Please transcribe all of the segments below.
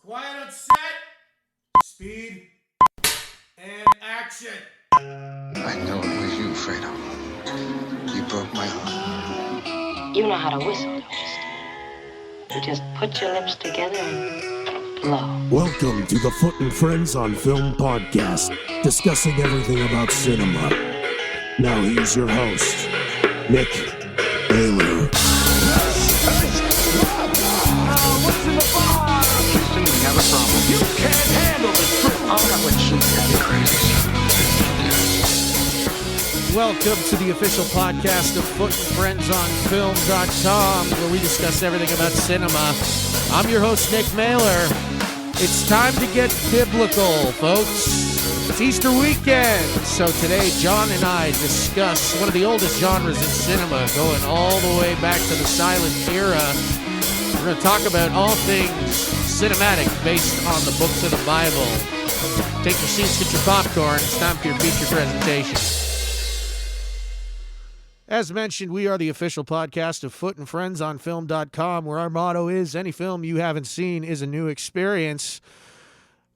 Quiet on set. Speed. And action. I know it was you, Fredo. You broke my heart. You know how to whistle, don't you? You just put your lips together and blow. Welcome to the Foot and Friends on Film podcast, discussing everything about cinema. Now here's your host, Nick Baylor. What's in the bar? Houston, we have a problem. You can't handle the truth. Oh, that would shoot me crazy. Welcome to the official podcast of Foot and Friends on Film.com, where we discuss everything about cinema. I'm your host, Nick Mailer. It's time to get biblical, folks. It's Easter weekend, so today John and I discuss one of the oldest genres in cinema, going all the way back to the silent era. We're going to talk about all things cinematic based on the books of the Bible. Take your seats, get your popcorn. It's time for your feature presentation. As mentioned, we are the official podcast of Foot and Friends on Film.com, where our motto is, any film you haven't seen is a new experience.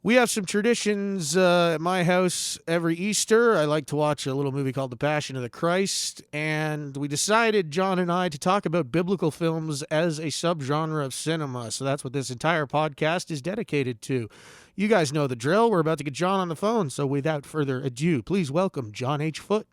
We have some traditions at my house every Easter. I like to watch a little movie called The Passion of the Christ, and we decided, John and I, to talk about biblical films as a subgenre of cinema. So that's what this entire podcast is dedicated to. You guys know the drill. We're about to get John on the phone, so without further ado, please welcome John H. Foote.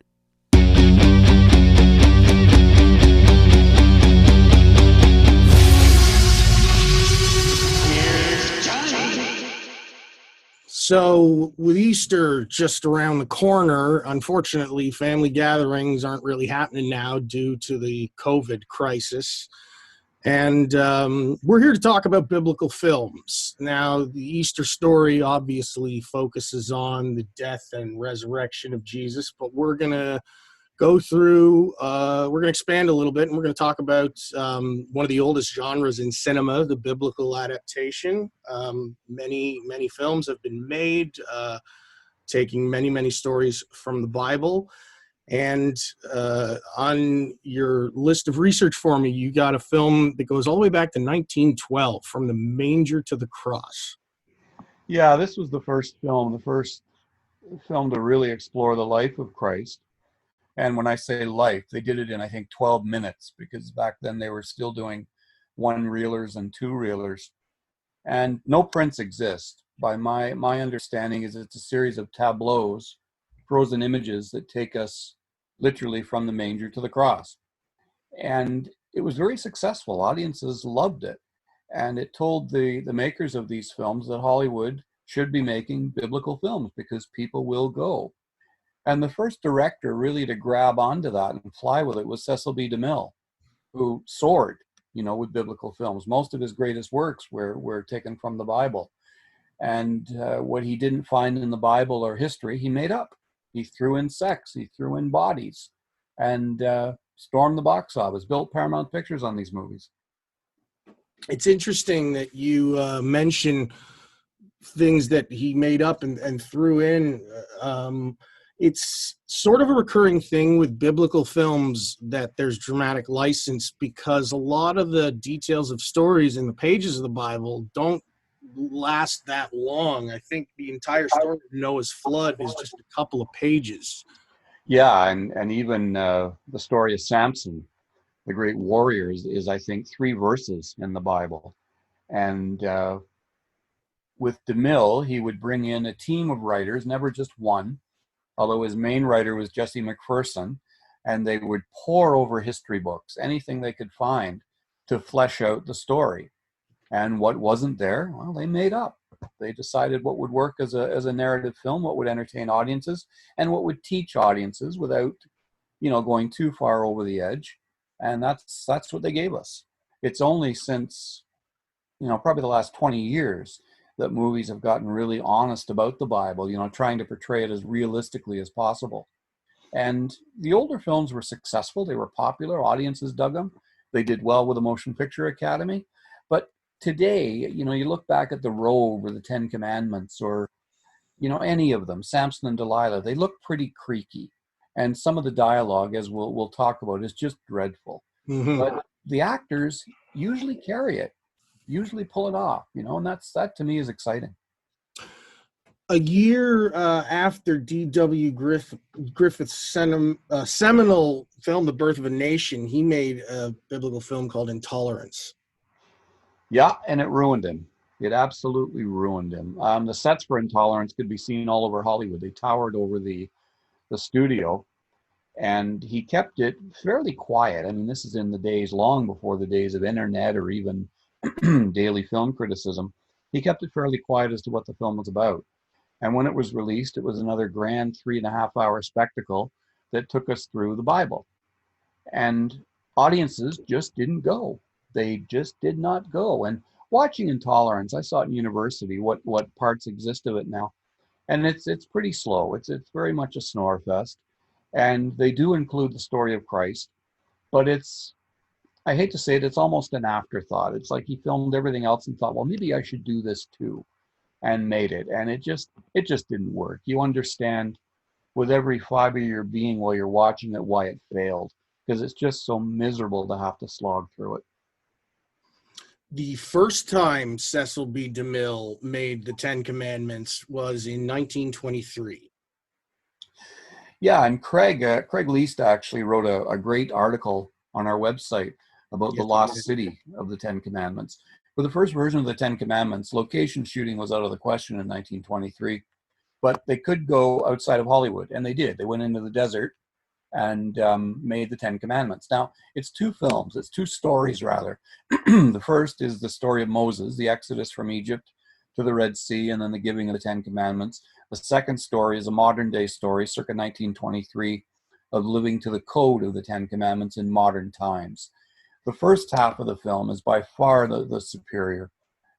So, with Easter just around the corner, unfortunately, family gatherings aren't really happening now due to the COVID crisis. And we're here to talk about biblical films. Now, the Easter story obviously focuses on the death and resurrection of Jesus, but we're going to go through, we're going to expand a little bit, and we're going to talk about one of the oldest genres in cinema, the biblical adaptation. Many films have been made, taking many stories from the Bible. And on your list of research for me, you got a film that goes all the way back to 1912, From the Manger to the Cross. Yeah, this was the first film to really explore the life of Christ. And when I say life, they did it in, I think, 12 minutes, because back then they were still doing one-reelers and two-reelers. And no prints exist. By my understanding is it's a series of tableaus, frozen images that take us literally from the manger to the cross. And it was very successful. Audiences loved it. And it told the makers of these films that Hollywood should be making biblical films because people will go. And the first director really to grab onto that and fly with it was Cecil B. DeMille, who soared, with biblical films. Most of his greatest works were taken from the Bible. And what he didn't find in the Bible or history, he made up. He threw in sex, he threw in bodies, and stormed the box office, built Paramount Pictures on these movies. It's interesting that you mention things that he made up and threw in. It's sort of a recurring thing with biblical films that there's dramatic license, because a lot of the details of stories in the pages of the Bible don't last that long. I think the entire story of Noah's flood is just a couple of pages. Yeah, and even the story of Samson, the great warrior, is I think 3 verses in the Bible. And with DeMille, he would bring in a team of writers, never just one, although his main writer was Jesse McPherson, and they would pore over history books, anything they could find, to flesh out the story. And what wasn't there, well, they made up. They decided what would work as a narrative film, what would entertain audiences, and what would teach audiences without, going too far over the edge. And that's what they gave us. It's only since, probably the last 20 years that movies have gotten really honest about the Bible, trying to portray it as realistically as possible. And the older films were successful. They were popular. Audiences dug them. They did well with the Motion Picture Academy. But today, you look back at The Robe or the 10 Commandments or, any of them, Samson and Delilah, they look pretty creaky. And some of the dialogue, as we'll talk about, is just dreadful. Mm-hmm. But the actors usually carry it. usually pull it off, and that to me is exciting. A year after D.W. Griffith's seminal film, The Birth of a Nation, he made a biblical film called Intolerance. Yeah, and it ruined him. It absolutely ruined him. The sets for Intolerance could be seen all over Hollywood. They towered over the studio, and he kept it fairly quiet. I mean, this is in the days long before the days of internet or even daily film criticism. He kept it fairly quiet as to what the film was about. And when it was released, it was another grand 3.5 hour spectacle that took us through the Bible. And audiences just didn't go. They just did not go. And watching Intolerance, I saw it in university, what parts exist of it now. And it's pretty slow. It's very much a snore fest. And they do include the story of Christ, but I hate to say it, it's almost an afterthought. It's like he filmed everything else and thought, well, maybe I should do this too, and made it. And it just didn't work. You understand with every fiber of your being while you're watching it why it failed, because it's just so miserable to have to slog through it. The first time Cecil B. DeMille made the Ten Commandments was in 1923. Yeah, and Craig Least actually wrote a great article on our website about the lost city of the Ten Commandments. For the first version of the Ten Commandments, location shooting was out of the question in 1923, but they could go outside of Hollywood, and they did. They went into the desert and made the Ten Commandments. Now, it's two films. It's two stories, rather. The first is the story of Moses, the Exodus from Egypt to the Red Sea, and then the giving of the Ten Commandments. The second story is a modern-day story, circa 1923, of living to the code of the Ten Commandments in modern times. The first half of the film is by far the superior,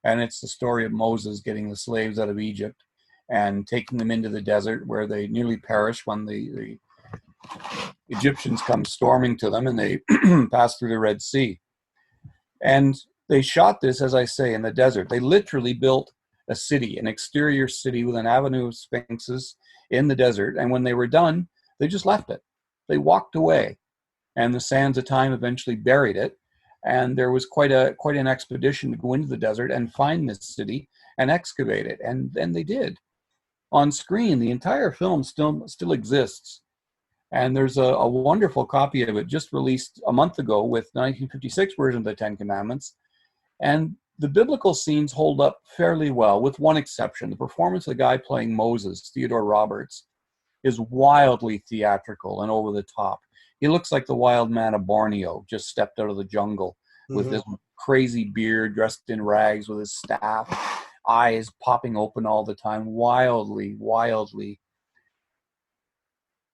and it's the story of Moses getting the slaves out of Egypt and taking them into the desert where they nearly perish when the Egyptians come storming to them and they pass through the Red Sea. And they shot this, as I say, in the desert. They literally built a city, an exterior city with an avenue of sphinxes in the desert. And when they were done, they just left it. They walked away. And the sands of time eventually buried it. And there was quite an expedition to go into the desert and find this city and excavate it. And then they did. On screen, the entire film still exists. And there's a wonderful copy of it just released a month ago with the 1956 version of the Ten Commandments. And the biblical scenes hold up fairly well, with one exception. The performance of the guy playing Moses, Theodore Roberts, is wildly theatrical and over the top. He looks like the wild man of Borneo, just stepped out of the jungle with this crazy beard, dressed in rags with his staff, eyes popping open all the time, wildly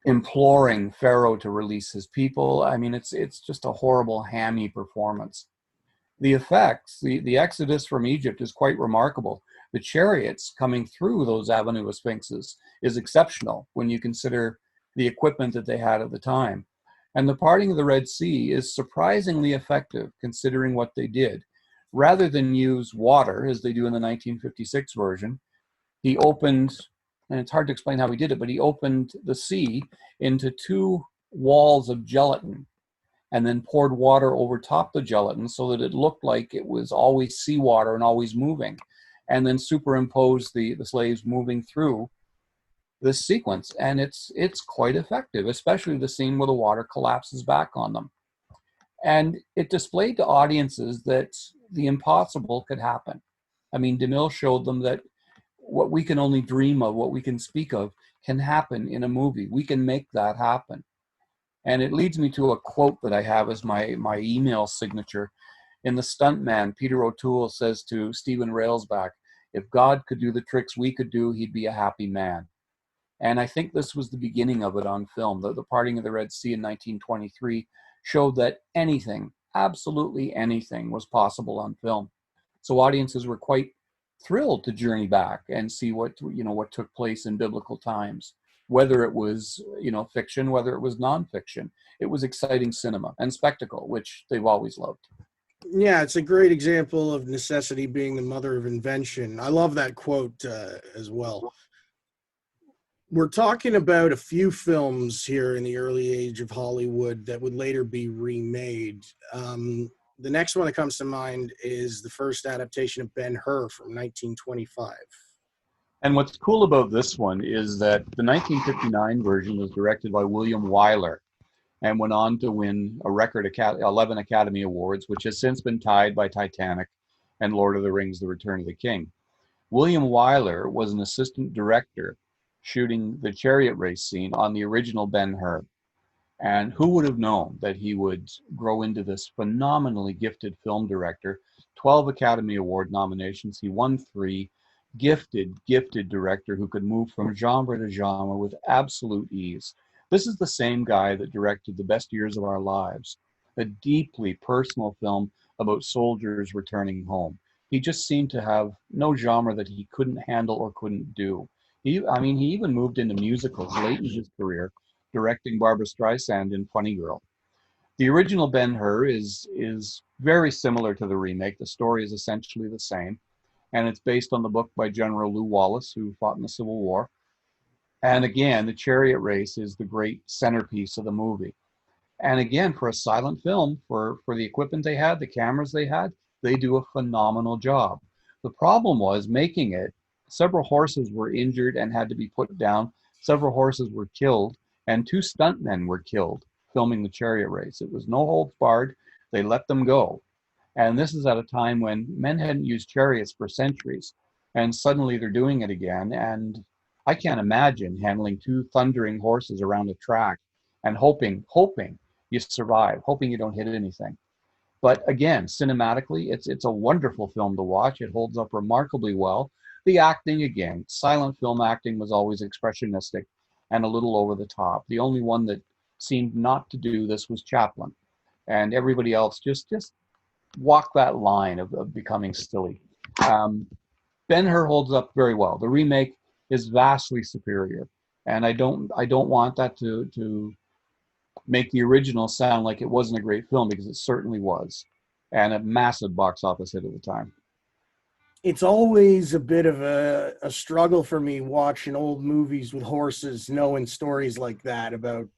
imploring Pharaoh to release his people. I mean, it's just a horrible, hammy performance. The effects, the exodus from Egypt is quite remarkable. The chariots coming through those avenue of sphinxes is exceptional when you consider the equipment that they had at the time. And the parting of the Red Sea is surprisingly effective considering what they did. Rather than use water, as they do in the 1956 version, he opened, and it's hard to explain how he did it, but he opened the sea into two walls of gelatin and then poured water over top the gelatin so that it looked like it was always seawater and always moving, and then superimposed the slaves moving through this sequence. And it's quite effective, especially the scene where the water collapses back on them. And it displayed to audiences that the impossible could happen. I mean, DeMille showed them that what we can only dream of, what we can speak of, can happen in a movie. We can make that happen. And it leads me to a quote that I have as my email signature. In The Stuntman, Peter O'Toole says to Stephen Railsback, "If God could do the tricks we could do, he'd be a happy man." And I think this was the beginning of it on film. The parting of the Red Sea in 1923 showed that anything, absolutely anything, was possible on film. So audiences were quite thrilled to journey back and see what took place in biblical times, whether it was fiction, whether it was nonfiction. It was exciting cinema and spectacle, which they've always loved. Yeah, it's a great example of necessity being the mother of invention. I love that quote as well. We're talking about a few films here in the early age of Hollywood that would later be remade. The next one that comes to mind is the first adaptation of Ben-Hur from 1925. And what's cool about this one is that the 1959 version was directed by William Wyler and went on to win a record 11 Academy Awards, which has since been tied by Titanic and Lord of the Rings, The Return of the King. William Wyler was an assistant director shooting the chariot race scene on the original Ben-Hur. And who would have known that he would grow into this phenomenally gifted film director? 12 Academy Award nominations. He won 3. Gifted director who could move from genre to genre with absolute ease. This is the same guy that directed The Best Years of Our Lives, a deeply personal film about soldiers returning home. He just seemed to have no genre that he couldn't handle or couldn't do. He even moved into musicals late in his career, directing Barbra Streisand in Funny Girl. The original Ben-Hur is very similar to the remake. The story is essentially the same, and it's based on the book by General Lew Wallace, who fought in the Civil War. And again, the chariot race is the great centerpiece of the movie. And again, for a silent film, for the equipment they had, the cameras they had, they do a phenomenal job. The problem was making it. Several horses were injured and had to be put down. Several horses were killed, and 2 stuntmen were killed filming the chariot race. It was no holds barred. They let them go. And this is at a time when men hadn't used chariots for centuries, and suddenly they're doing it again. And I can't imagine handling 2 thundering horses around a track and hoping you survive, hoping you don't hit anything. But again, cinematically, it's a wonderful film to watch. It holds up remarkably well. The acting, again, silent film acting was always expressionistic and a little over the top. The only one that seemed not to do this was Chaplin. And everybody else just walked that line of becoming silly. Ben-Hur holds up very well. The remake is vastly superior. And I don't want that to make the original sound like it wasn't a great film, because it certainly was, and a massive box office hit at the time. It's always a bit of a struggle for me watching old movies with horses, knowing stories like that about,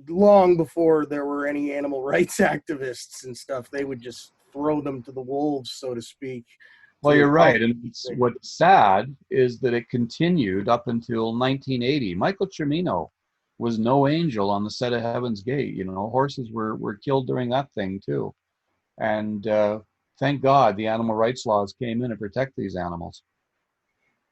long before there were any animal rights activists and stuff. They would just throw them to the wolves, so to speak. Well, you're right. And what's sad is that it continued up until 1980. Michael Cimino was no angel on the set of Heaven's Gate. Horses were killed during that thing too. And thank God the animal rights laws came in to protect these animals.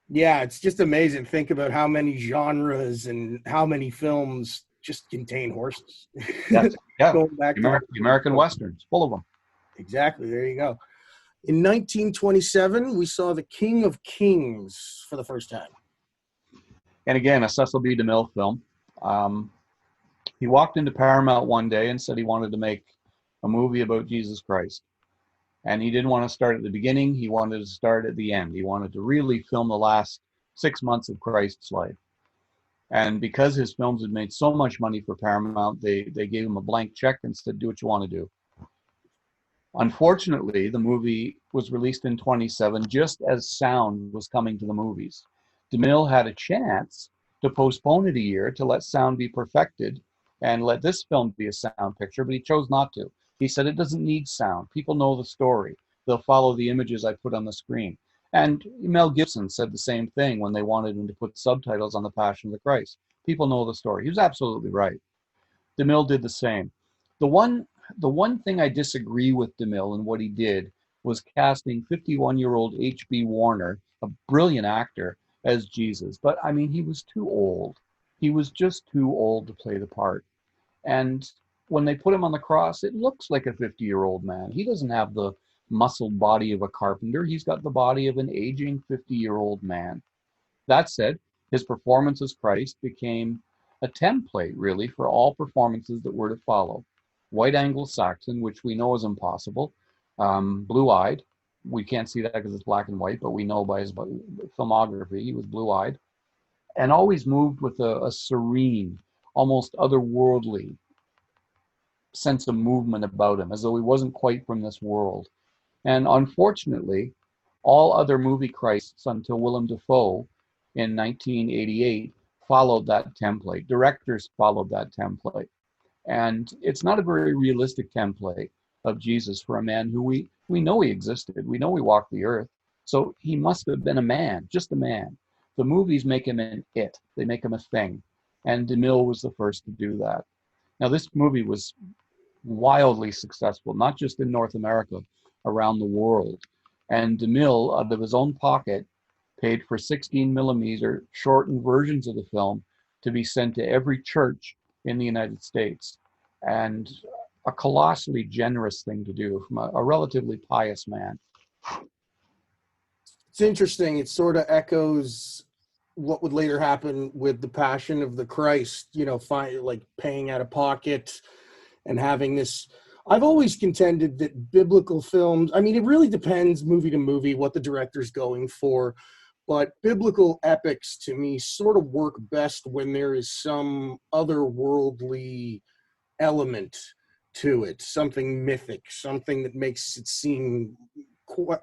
Yeah, it's just amazing. Think about how many genres and how many films just contain horses. Yes. Yeah. Going back the American Westerns, full of them. Exactly. There you go. In 1927, we saw The King of Kings for the first time. And again, a Cecil B. DeMille film. He walked into Paramount one day and said he wanted to make a movie about Jesus Christ. And he didn't want to start at the beginning. He wanted to start at the end. He wanted to really film the last 6 months of Christ's life. And because his films had made so much money for Paramount, they gave him a blank check and said, do what you want to do. Unfortunately, the movie was released in 27, just as sound was coming to the movies. DeMille had a chance to postpone it a year to let sound be perfected and let this film be a sound picture, but he chose not to. He said, it doesn't need sound. People know the story. They'll follow the images I put on the screen. And Mel Gibson said the same thing when they wanted him to put subtitles on The Passion of the Christ. People know the story. He was absolutely right. DeMille did the same. The one thing I disagree with DeMille and what he did was casting 51-year-old H.B. Warner, a brilliant actor, as Jesus. But I mean, he was too old. He was just too old to play the part. And when they put him on the cross, it looks like a 50-year-old man. He doesn't have the muscled body of a carpenter. He's got the body of an aging 50-year-old man. That said, his performance as Christ became a template, really, for all performances that were to follow. White Anglo-Saxon, which we know is impossible. Blue-eyed. We can't see that because it's black and white, but we know by his filmography he was blue-eyed. And always moved with a serene, almost otherworldly sense of movement about him, as though he wasn't quite from this world. And unfortunately, all other movie Christs until Willem Dafoe in 1988 followed that template. Directors followed that template. And it's not a very realistic template of Jesus for a man who we know he existed. We know he walked the earth. So he must have been a man, just a man. The movies make him an it. They make him a thing. And DeMille was the first to do that. Now, this movie was wildly successful, not just in North America, around the world. And DeMille, out of his own pocket, paid for 16 millimeter shortened versions of the film to be sent to every church in the United States. And a colossally generous thing to do from a relatively pious man. It's interesting. It sort of echoes what would later happen with the Passion of the Christ, like paying out of pocket and having this. I've always contended that biblical films, I mean, it really depends movie to movie what the director's going for, but biblical epics to me sort of work best when there is some otherworldly element to it, something mythic, something that makes it seem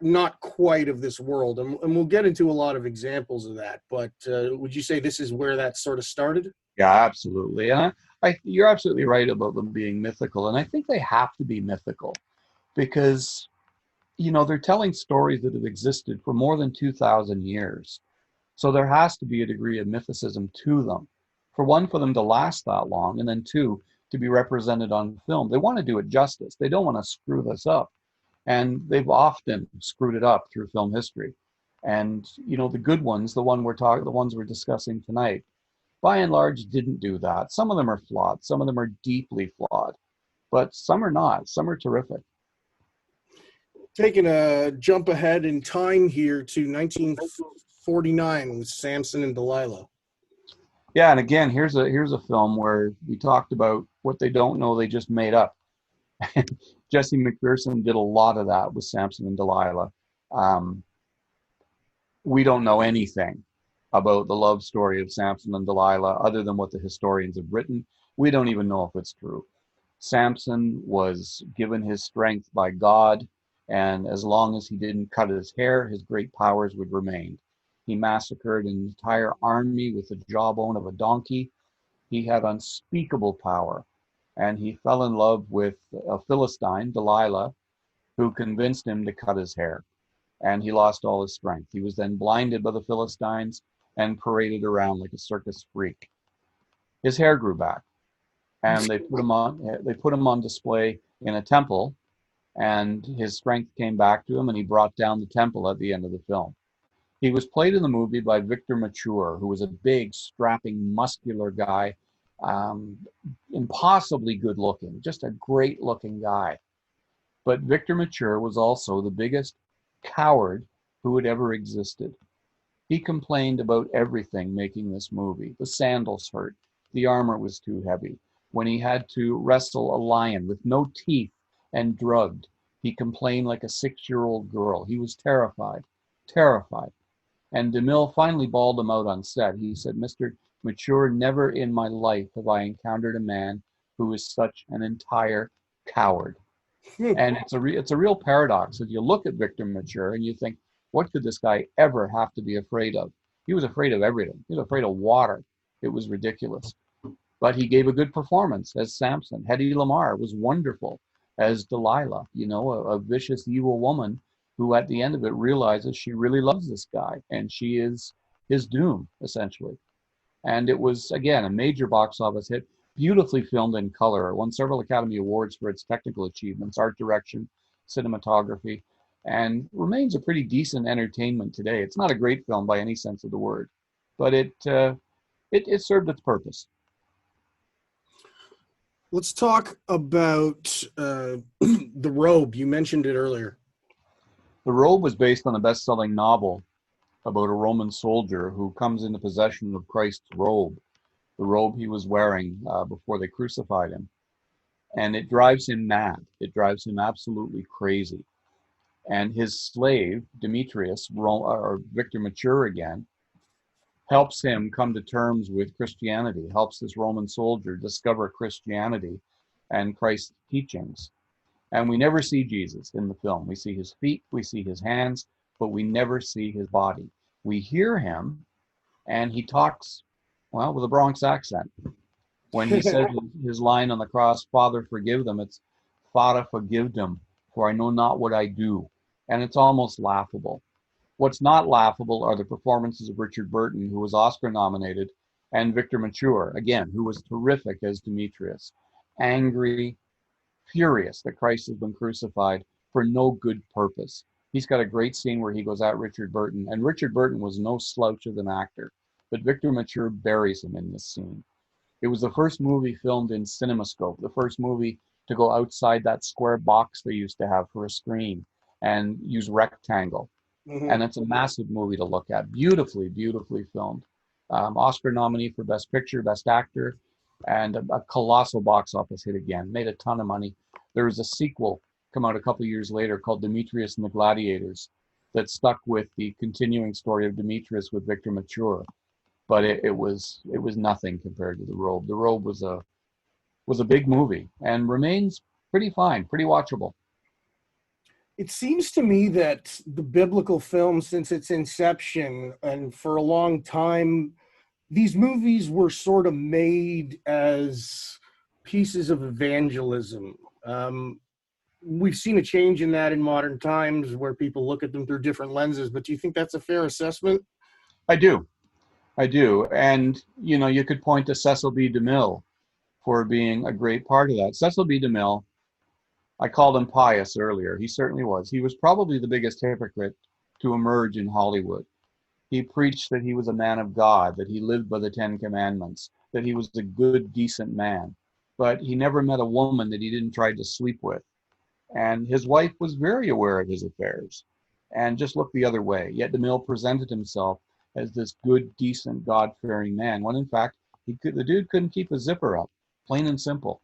not quite of this world. And we'll get into a lot of examples of that, but would you say this is where that sort of started? Yeah, absolutely. And you're absolutely right about them being mythical. And I think they have to be mythical because, they're telling stories that have existed for more than 2,000 years. So there has to be a degree of mythicism to them. For one, for them to last that long, and then two, to be represented on film. They want to do it justice. They don't want to screw this up. And they've often screwed it up through film history. And, the good ones, the ones we're discussing tonight, by and large, didn't do that. Some of them are flawed. Some of them are deeply flawed. But some are not. Some are terrific. Taking a jump ahead in time here to 1949 with Samson and Delilah. Yeah, and again, here's a film where we talked about what they don't know, they just made up. Jesse McPherson did a lot of that with Samson and Delilah. We don't know anything about the love story of Samson and Delilah other than what the historians have written. We don't even know if it's true. Samson was given his strength by God, and as long as he didn't cut his hair, his great powers would remain. He massacred an entire army with the jawbone of a donkey. He had unspeakable power, and he fell in love with a Philistine, Delilah, who convinced him to cut his hair, and he lost all his strength. He was then blinded by the Philistines and paraded around like a circus freak. His hair grew back, and they put him on display in a temple, and his strength came back to him, and he brought down the temple at the end of the film. He was played in the movie by Victor Mature, who was a big, strapping, muscular guy, impossibly good looking, just a great looking guy. But Victor Mature was also the biggest coward who had ever existed. He complained about everything making this movie. The sandals hurt. The armor was too heavy. When he had to wrestle a lion with no teeth and drugged, he complained like a 6-year-old girl. He was terrified. And DeMille finally bawled him out on set. He said, "Mr. Mature, never in my life have I encountered a man who is such an entire coward." And it's a real paradox. If you look at Victor Mature and you think, what could this guy ever have to be afraid of? He was afraid of everything. He was afraid of water. It was ridiculous. But he gave a good performance as Samson. Hedy Lamarr was wonderful as Delilah, a vicious, evil woman who at the end of it realizes she really loves this guy and she is his doom, essentially. And it was, again, a major box office hit, beautifully filmed in color. It won several Academy Awards for its technical achievements, art direction, cinematography, and remains a pretty decent entertainment today. It's not a great film by any sense of the word, but it served its purpose. Let's talk about The Robe. You mentioned it earlier. The Robe was based on a best-selling novel about a Roman soldier who comes into possession of Christ's robe, the robe he was wearing before they crucified him. And it drives him mad. It drives him absolutely crazy. And his slave, Demetrius, or Victor Mature again, helps him come to terms with Christianity, helps this Roman soldier discover Christianity and Christ's teachings. And we never see Jesus in the film. We see his feet, we see his hands, but we never see his body. We hear him, and he talks, with a Bronx accent. When he says his line on the cross, "Father, forgive them," it's Father, forgive them, for I know not what I do. And it's almost laughable. What's not laughable are the performances of Richard Burton, who was Oscar nominated, and Victor Mature, again, who was terrific as Demetrius. Angry, furious that Christ has been crucified for no good purpose. He's got a great scene where he goes at Richard Burton, and Richard Burton was no slouch of an actor, but Victor Mature buries him in this scene. It was the first movie filmed in CinemaScope, the first movie to go outside that square box they used to have for a screen and use rectangle. And it's a massive movie to look at. Beautifully, beautifully filmed. Oscar nominee for Best Picture, Best Actor, and a colossal box office hit again. Made a ton of money. There was a sequel come out a couple of years later called Demetrius and the Gladiators that stuck with the continuing story of Demetrius with Victor Mature. But it was nothing compared to The Robe. The Robe was a big movie and remains pretty fine, pretty watchable. It seems to me that the biblical film, since its inception and for a long time, these movies were sort of made as pieces of evangelism. We've seen a change in that in modern times where people look at them through different lenses, but do you think that's a fair assessment? I do. And, you could point to Cecil B. DeMille for being a great part of that. Cecil B. DeMille, I called him pious earlier. He certainly was. He was probably the biggest hypocrite to emerge in Hollywood. He preached that he was a man of God, that he lived by the Ten Commandments, that he was a good, decent man. But he never met a woman that he didn't try to sleep with. And his wife was very aware of his affairs and just looked the other way. Yet DeMille presented himself as this good, decent, God-fearing man, when in fact, the dude couldn't keep a zipper up, plain and simple.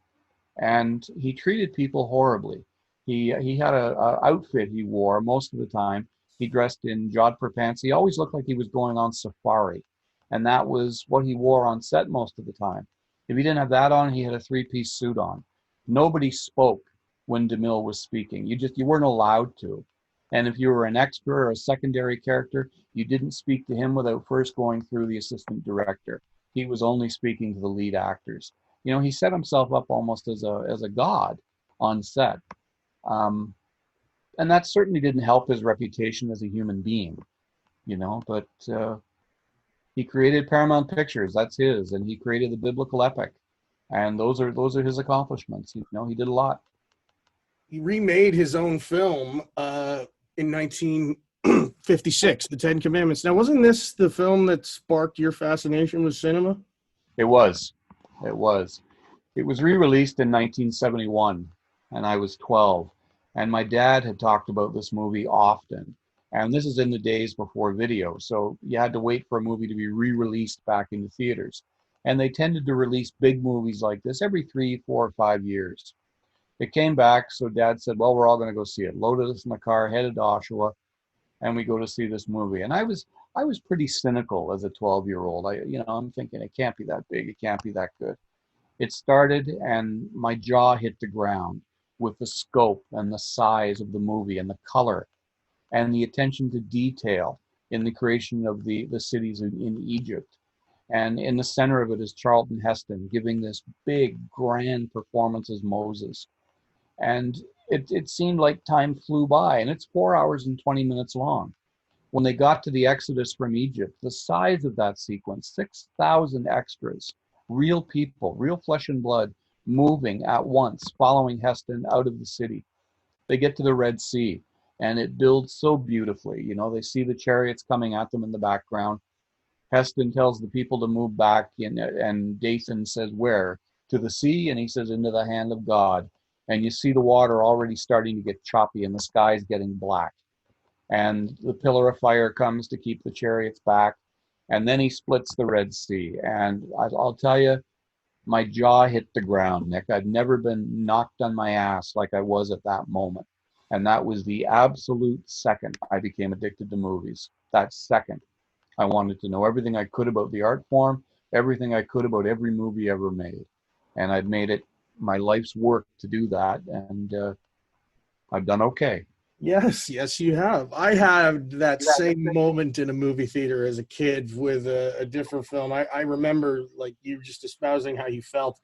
And he treated people horribly. He had a outfit he wore most of the time. He dressed in jodhpur pants. He always looked like he was going on safari. And that was what he wore on set most of the time. If he didn't have that on, he had a three-piece suit on. Nobody spoke when DeMille was speaking. You weren't allowed to. And if you were an extra or a secondary character, you didn't speak to him without first going through the assistant director. He was only speaking to the lead actors. He set himself up almost as a god on set. And that certainly didn't help his reputation as a human being, but he created Paramount Pictures, that's his, and he created the biblical epic. And those are his accomplishments. He did a lot. He remade his own film in 1956, The Ten Commandments. Now, wasn't this the film that sparked your fascination with cinema? It was. It was re-released in 1971, and I was 12. And my dad had talked about this movie often. And this is in the days before video, so you had to wait for a movie to be re-released back in the theaters. And they tended to release big movies like this every 3, 4, or 5 years. It came back, so Dad said, well, we're all going to go see it. Loaded us in the car, headed to Oshawa, and we go to see this movie. And I was pretty cynical as a 12-year-old. I'm thinking it can't be that big, it can't be that good. It started, and my jaw hit the ground with the scope and the size of the movie and the color and the attention to detail in the creation of the cities in Egypt. And in the center of it is Charlton Heston giving this big, grand performance as Moses. And it seemed like time flew by, and it's 4 hours and 20 minutes long. When they got to the Exodus from Egypt, the size of that sequence, 6,000 extras, real people, real flesh and blood, moving at once, following Heston out of the city. They get to the Red Sea, and it builds so beautifully. They see the chariots coming at them in the background. Heston tells the people to move back, and Dathan says, where? To the sea? And he says, into the hand of God. And you see the water already starting to get choppy, and the sky's getting black. And the pillar of fire comes to keep the chariots back. And then he splits the Red Sea. And I'll tell you, my jaw hit the ground, Nick. I'd never been knocked on my ass like I was at that moment. And that was the absolute second I became addicted to movies. That second. I wanted to know everything I could about the art form, everything I could about every movie ever made. And I've made it my life's work to do that. And I've done okay. Yes, you have. I had that same moment in a movie theater as a kid with a different film. I remember, like, you just espousing how you felt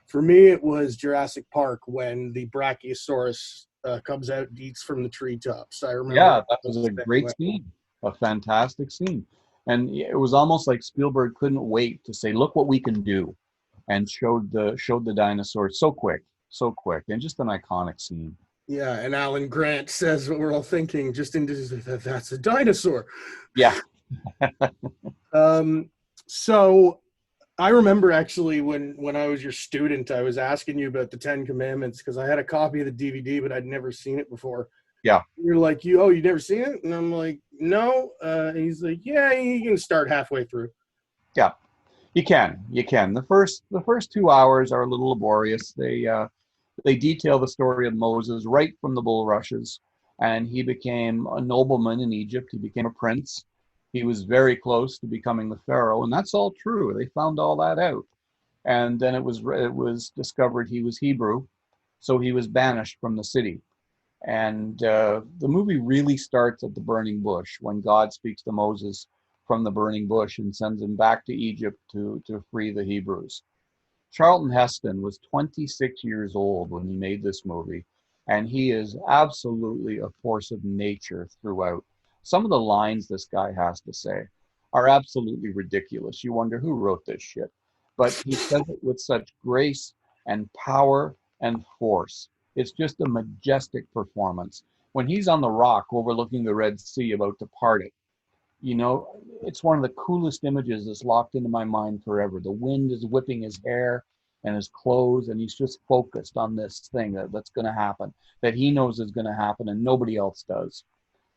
For me, it was Jurassic Park when the Brachiosaurus comes out and eats from the treetops. I remember. Yeah, that was a great scene, a fantastic scene. And it was almost like Spielberg couldn't wait to say, "Look what we can do," and showed the dinosaurs so quick, and just an iconic scene. Yeah, and Alan Grant says what we're all thinking, just into that's a dinosaur. Yeah, So I remember actually when I was your student, I was asking you about the Ten Commandments because I had a copy of the DVD, but I'd never seen it before. yeah, You're like, you never seen it? And I'm like, no. And he's like, yeah, you can start halfway through. yeah. You can. The first 2 hours are a little laborious. They detail the story of Moses right from the bulrushes, and he became a nobleman in Egypt. He became a prince. He was very close to becoming the pharaoh, and that's all true. They found all that out, and then it was discovered he was Hebrew, so he was banished from the city. And the movie really starts at the burning bush when God speaks to Moses from the burning bush and sends him back to Egypt to free the Hebrews. Charlton Heston was 26 years old when he made this movie, and he is absolutely a force of nature throughout. Some of the lines this guy has to say are absolutely ridiculous. You wonder who wrote this shit. But he says it with such grace and power and force. It's just a majestic performance. When he's on the rock overlooking the Red Sea about to part it, it's one of the coolest images that's locked into my mind forever. The wind is whipping his hair and his clothes, and he's just focused on this thing that's going to happen, that he knows is going to happen, and nobody else does.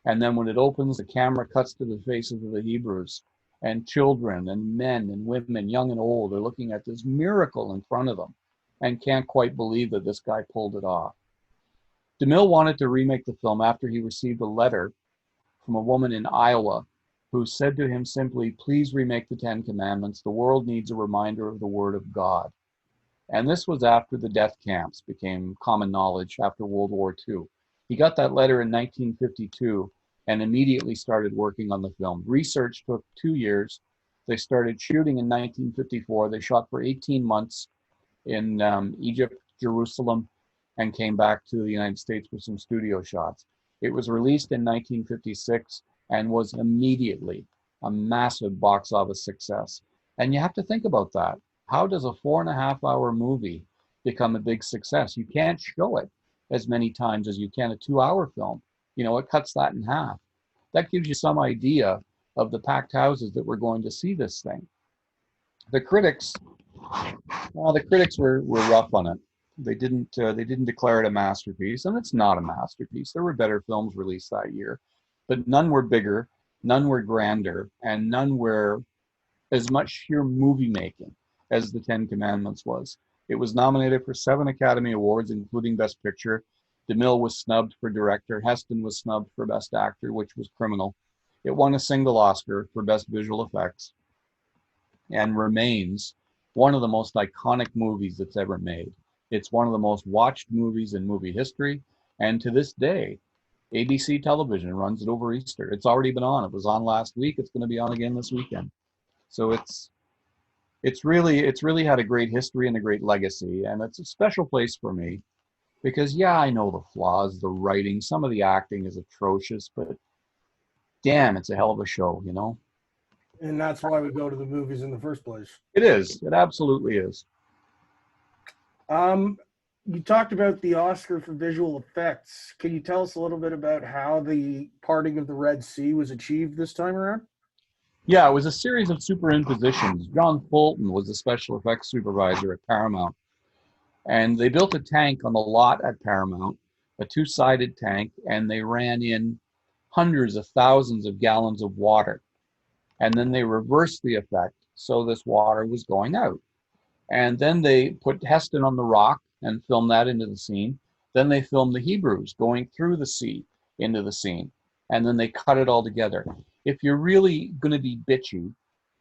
And then when it opens, the camera cuts to the faces of the Hebrews, and children and men and women, young and old, are looking at this miracle in front of them and can't quite believe that this guy pulled it off. DeMille wanted to remake the film after he received a letter from a woman in Iowa who said to him simply, "Please remake the Ten Commandments. The world needs a reminder of the Word of God." And this was after the death camps became common knowledge after World War II. He got that letter in 1952 and immediately started working on the film. Research took 2 years. They started shooting in 1954. They shot for 18 months in Egypt, Jerusalem, and came back to the United States for some studio shots. It was released in 1956 and was immediately a massive box office success. And you have to think about that. How does a 4.5 hour movie become a big success? You can't show it as many times as you can a 2 hour film. It cuts that in half. That gives you some idea of the packed houses that were going to see this thing. The critics, were rough on it. They didn't declare it a masterpiece, and it's not a masterpiece. There were better films released that year, but none were bigger, none were grander, and none were as much sheer movie making as the Ten Commandments was. It was nominated for 7 Academy Awards, including Best Picture. DeMille was snubbed for director. Heston was snubbed for Best Actor, which was criminal. It won a single Oscar for Best Visual Effects and remains one of the most iconic movies that's ever made. It's one of the most watched movies in movie history, and to this day, ABC television runs it over Easter. It's already been on. It was on last week. It's going to be on again this weekend. So it's really had a great history and a great legacy, and it's a special place for me because, yeah, I know the flaws, the writing, some of the acting is atrocious, but damn, it's a hell of a show, And that's why we go to the movies in the first place. It is. It absolutely is. You talked about the Oscar for visual effects. Can you tell us a little bit about how the parting of the Red Sea was achieved this time around? Yeah, it was a series of superimpositions. John Fulton was the special effects supervisor at Paramount. And they built a tank on the lot at Paramount, a 2-sided tank, and they ran in hundreds of thousands of gallons of water. And then they reversed the effect, so this water was going out. And then they put Heston on the rock and filmed that into the scene. Then they filmed the Hebrews going through the sea into the scene. And then they cut it all together. If you're really going to be bitchy,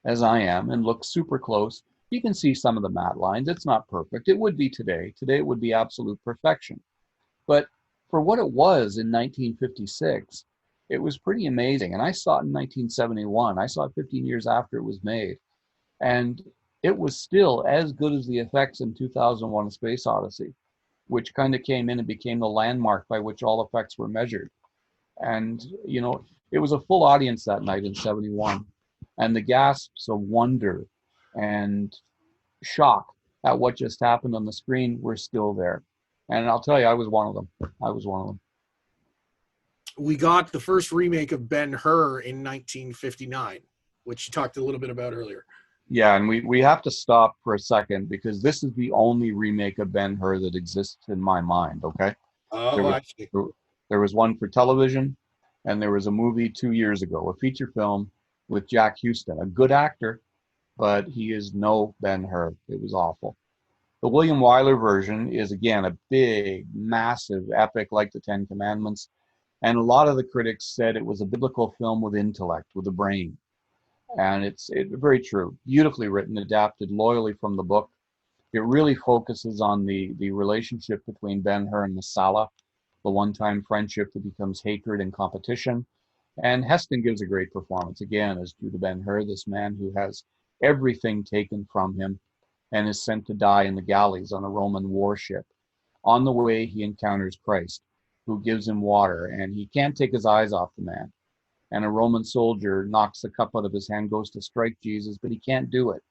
as I am, and look super close, you can see some of the matte lines. It's not perfect. It would be today. Today it would be absolute perfection. But for what it was in 1956, it was pretty amazing. And I saw it in 1971. I saw it 15 years after it was made. And it was still as good as the effects in 2001: A Space Odyssey, which kind of came in and became the landmark by which all effects were measured. And, it was a full audience that night in 71. And the gasps of wonder and shock at what just happened on the screen were still there. And I'll tell you, I was one of them. I was one of them. We got the first remake of Ben-Hur in 1959, which you talked a little bit about earlier. Yeah, and we have to stop for a second because this is the only remake of Ben-Hur that exists in my mind, okay? Oh, I see. There was one for television, and there was a movie 2 years ago, a feature film with Jack Houston, a good actor, but he is no Ben-Hur. It was awful. The William Wyler version is, again, a big, massive epic like the Ten Commandments, and a lot of the critics said it was a biblical film with intellect, with a brain. And it's very true. Beautifully written, adapted loyally from the book. It really focuses on the relationship between Ben-Hur and Messala, the one-time friendship that becomes hatred and competition. And Heston gives a great performance, again, as Judah Ben-Hur, this man who has everything taken from him and is sent to die in the galleys on a Roman warship. On the way, he encounters Christ, who gives him water, and he can't take his eyes off the man. And a Roman soldier knocks the cup out of his hand, goes to strike Jesus, but he can't do it.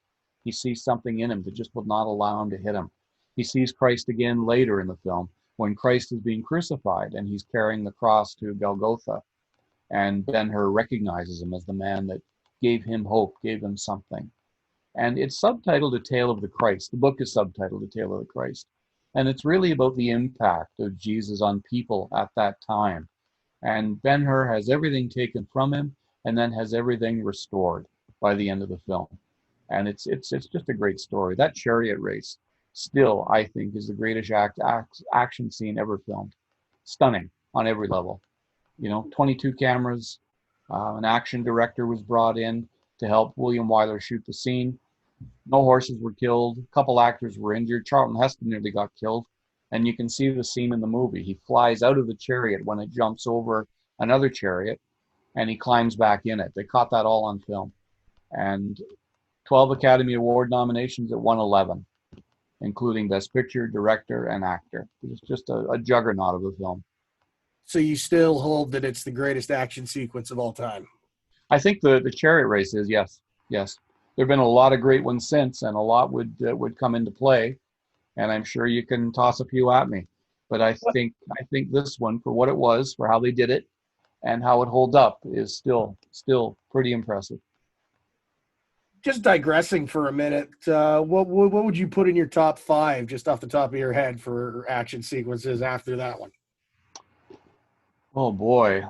He sees something in him that just would not allow him to hit him. He sees Christ again later in the film when Christ is being crucified and he's carrying the cross to Golgotha. And Ben-Hur recognizes him as the man that gave him hope, gave him something. And it's subtitled A Tale of the Christ. The book is subtitled A Tale of the Christ. And it's really about the impact of Jesus on people at that time. And Ben-Hur has everything taken from him and then has everything restored by the end of the film. And it's just a great story. That chariot race still, I think, is the greatest action scene ever filmed. Stunning on every level. 22 cameras, an action director was brought in to help William Wyler shoot the scene. No horses were killed. A couple actors were injured. Charlton Heston nearly got killed. And you can see the scene in the movie. He flies out of the chariot when it jumps over another chariot, and he climbs back in it. They caught that all on film. And 12 Academy Award nominations, it won 11, including Best Picture, Director, and Actor. It's just a juggernaut of a film. So you still hold that it's the greatest action sequence of all time? I think the chariot race is, yes. There have been a lot of great ones since, and a lot would come into play. And I'm sure you can toss a few at me. But I think this one, for what it was, for how they did it, and how it holds up, is still pretty impressive. Just digressing for a minute, what would you put in your top 5, just off the top of your head, for action sequences after that one? Oh boy,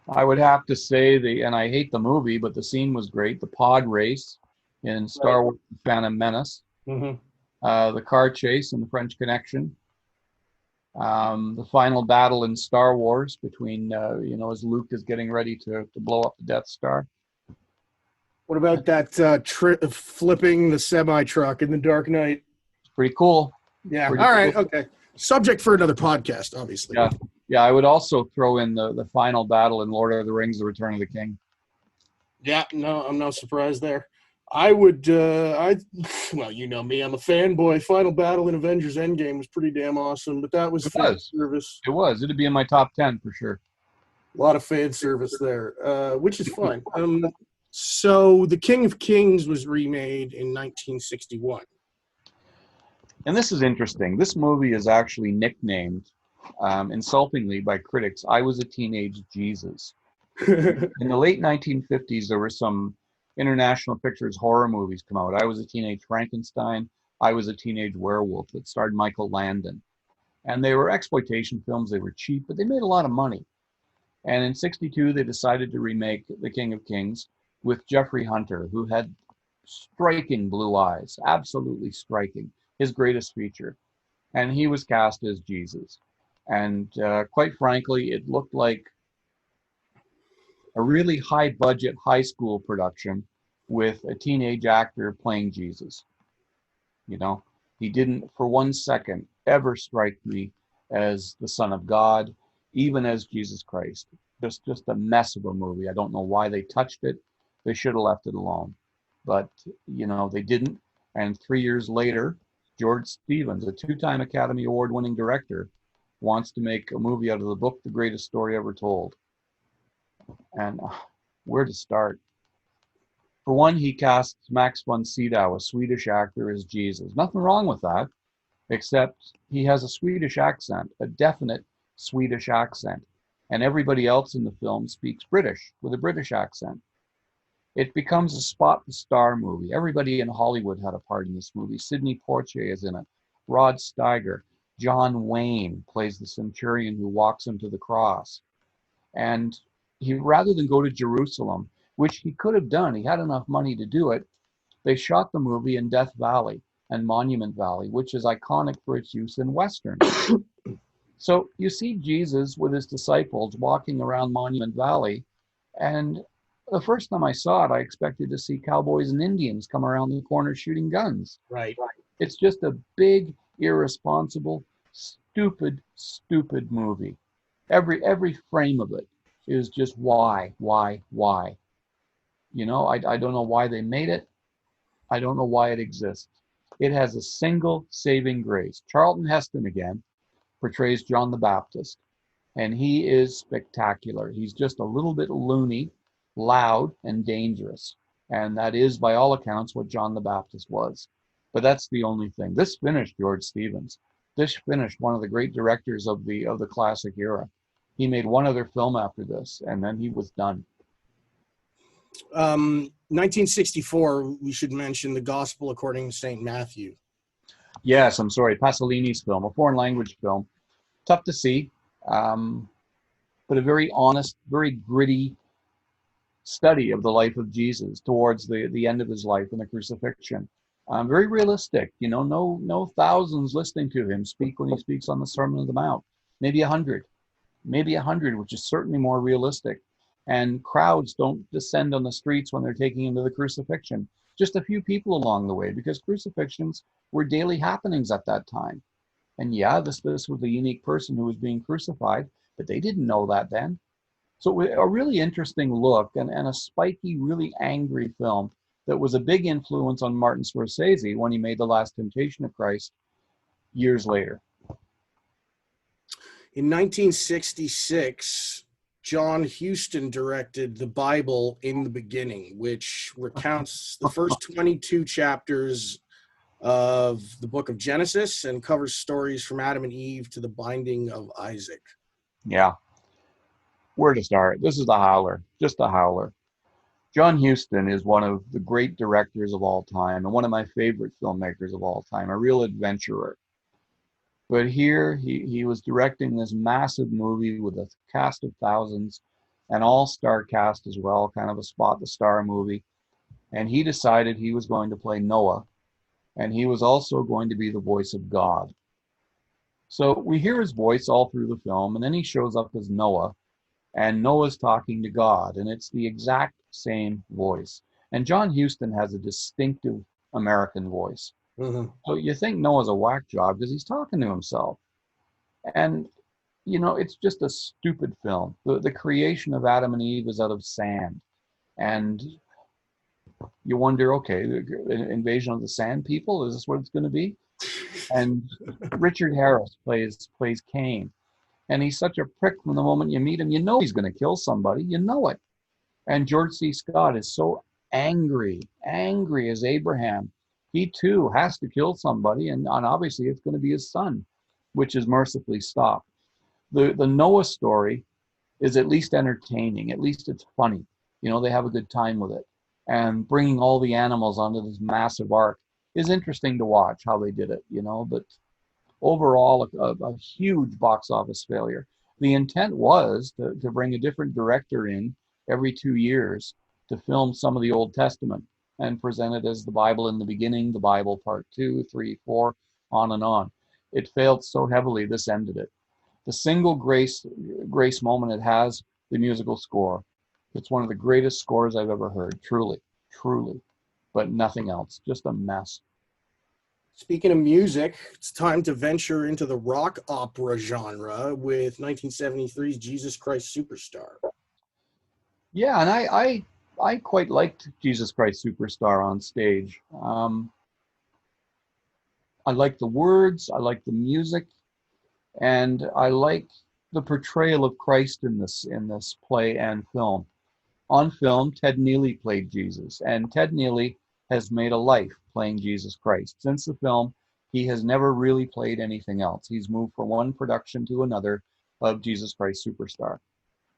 I would have to say and I hate the movie, but the scene was great. The pod race in Star Wars: Phantom Menace. Mm-hmm. The car chase in The French Connection, the final battle in Star Wars between, as Luke is getting ready to blow up the Death Star. What about that flipping the semi-truck in The Dark Knight? It's pretty cool. Yeah, pretty all right, cool. okay. Subject for another podcast, obviously. Yeah, I would also throw in the final battle in Lord of the Rings: The Return of the King. Yeah, no, I'm not surprised there. I would, well, you know me, I'm a fanboy. Final battle in Avengers Endgame was pretty damn awesome, but that was fan service. It was. It'd be in my top 10 for sure. A lot of fan service there, which is fine. So The King of Kings was remade in 1961. And this is interesting. This movie is actually nicknamed, insultingly by critics, I Was a Teenage Jesus. In the late 1950s, there were some International Pictures horror movies come out. I Was a Teenage Frankenstein, I Was a Teenage Werewolf, that starred Michael Landon. And they were exploitation films. They were cheap, but they made a lot of money. And in 62, they decided to remake The King of Kings with Jeffrey Hunter, who had striking blue eyes, absolutely striking, his greatest feature. And he was cast as Jesus. And quite frankly, it looked like a really high-budget high school production with a teenage actor playing Jesus. He didn't for one second ever strike me as the Son of God, even as Jesus Christ. Just a mess of a movie. I don't know why they touched it. They should have left it alone. but they didn't. And 3 years later, George Stevens, a two-time Academy Award-winning director, wants to make a movie out of the book, The Greatest Story Ever Told. And where to start? For one, he casts Max von Sydow, a Swedish actor, as Jesus. Nothing wrong with that, except he has a Swedish accent, a definite Swedish accent. And everybody else in the film speaks British with a British accent. It becomes a spot the star movie. Everybody in Hollywood had a part in this movie. Sidney Poitier is in it. Rod Steiger. John Wayne plays the centurion who walks him to the cross. And he, rather than go to Jerusalem, which he could have done, he had enough money to do it, they shot the movie in Death Valley and Monument Valley, which is iconic for its use in Westerns. So you see Jesus with his disciples walking around Monument Valley, and the first time I saw it, I expected to see cowboys and Indians come around the corner shooting guns. Right. It's just a big, irresponsible, stupid movie. Every frame of it is just why? I don't know why they made it. I don't know why it exists. It has a single saving grace. Charlton Heston again portrays John the Baptist, and he is spectacular. He's just a little bit loony, loud, and dangerous. And that is, by all accounts, what John the Baptist was. But that's the only thing. This finished George Stevens. This finished one of the great directors of the classic era. He made one other film after this, and then he was done. 1964, we should mention The Gospel According to St. Matthew. Yes, I'm sorry, Pasolini's film, a foreign language film. Tough to see, but a very honest, very gritty study of the life of Jesus towards the end of his life and the crucifixion. Very realistic, no thousands listening to him speak when he speaks on the Sermon on the Mount. Maybe 100, which is certainly more realistic. And crowds don't descend on the streets when they're taking him to the crucifixion. Just a few people along the way, because crucifixions were daily happenings at that time. And yeah, this was a unique person who was being crucified, but they didn't know that then. So a really interesting look and a spiky, really angry film that was a big influence on Martin Scorsese when he made The Last Temptation of Christ years later. In 1966, John Huston directed The Bible in the Beginning, which recounts the first 22 chapters of the book of Genesis and covers stories from Adam and Eve to the binding of Isaac. Yeah. Where to start? This is a howler, just a howler. John Huston is one of the great directors of all time and one of my favorite filmmakers of all time, a real adventurer. But here he was directing this massive movie with a cast of thousands, an all-star cast as well, kind of a spot the star movie. And he decided he was going to play Noah, and he was also going to be the voice of God. So we hear his voice all through the film, and then he shows up as Noah, and Noah's talking to God, and it's the exact same voice. And John Huston has a distinctive American voice. Mm-hmm. So you think Noah's a whack job because he's talking to himself. And, it's just a stupid film. The creation of Adam and Eve is out of sand. And you wonder, okay, the invasion of the sand people, is this what it's going to be? And Richard Harris plays Cain. And he's such a prick from the moment you meet him. You know he's going to kill somebody. You know it. And George C. Scott is so angry as Abraham. He too has to kill somebody, and obviously it's going to be his son, which is mercifully stopped. The Noah story is at least entertaining. At least it's funny. They have a good time with it. And bringing all the animals onto this massive ark is interesting to watch how they did it, but overall a huge box office failure. The intent was to bring a different director in every 2 years to film some of the Old Testament and present it as the Bible in the beginning, the Bible part 2, 3, 4, on and on. It failed so heavily, this ended it. The single grace moment it has, the musical score. It's one of the greatest scores I've ever heard, truly, but nothing else, just a mess. Speaking of music, it's time to venture into the rock opera genre with 1973's Jesus Christ Superstar. Yeah, and I quite liked Jesus Christ Superstar on stage. I like the words, I like the music, and I like the portrayal of Christ in this play and film. On film, Ted Neely played Jesus, and Ted Neely has made a life playing Jesus Christ. Since the film, he has never really played anything else. He's moved from one production to another of Jesus Christ Superstar,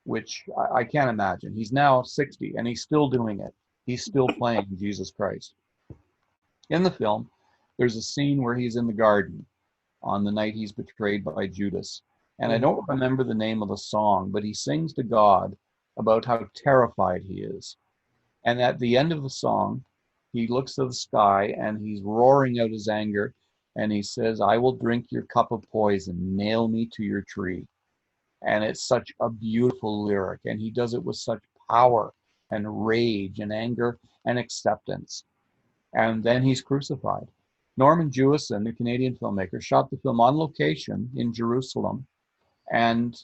which I can't imagine. He's now 60 and he's still doing it. He's still playing Jesus Christ. In the film, there's a scene where he's in the garden on the night he's betrayed by Judas. And I don't remember the name of the song, but he sings to God about how terrified he is. And at the end of the song, he looks to the sky and he's roaring out his anger. And he says, "I will drink your cup of poison, nail me to your tree." And it's such a beautiful lyric. And he does it with such power and rage and anger and acceptance. And then he's crucified. Norman Jewison, the Canadian filmmaker, shot the film on location in Jerusalem. And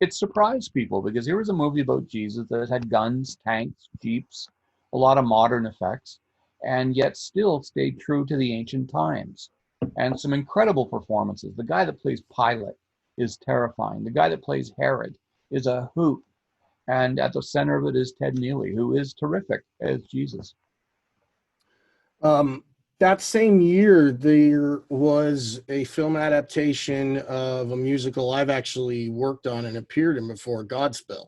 it surprised people because here was a movie about Jesus that had guns, tanks, jeeps, a lot of modern effects, and yet still stayed true to the ancient times. And some incredible performances. The guy that plays Pilate is terrifying. The guy that plays Herod is a hoot. And at the center of it is Ted Neely, who is terrific as Jesus. That same year, there was a film adaptation of a musical I've actually worked on and appeared in before, Godspell.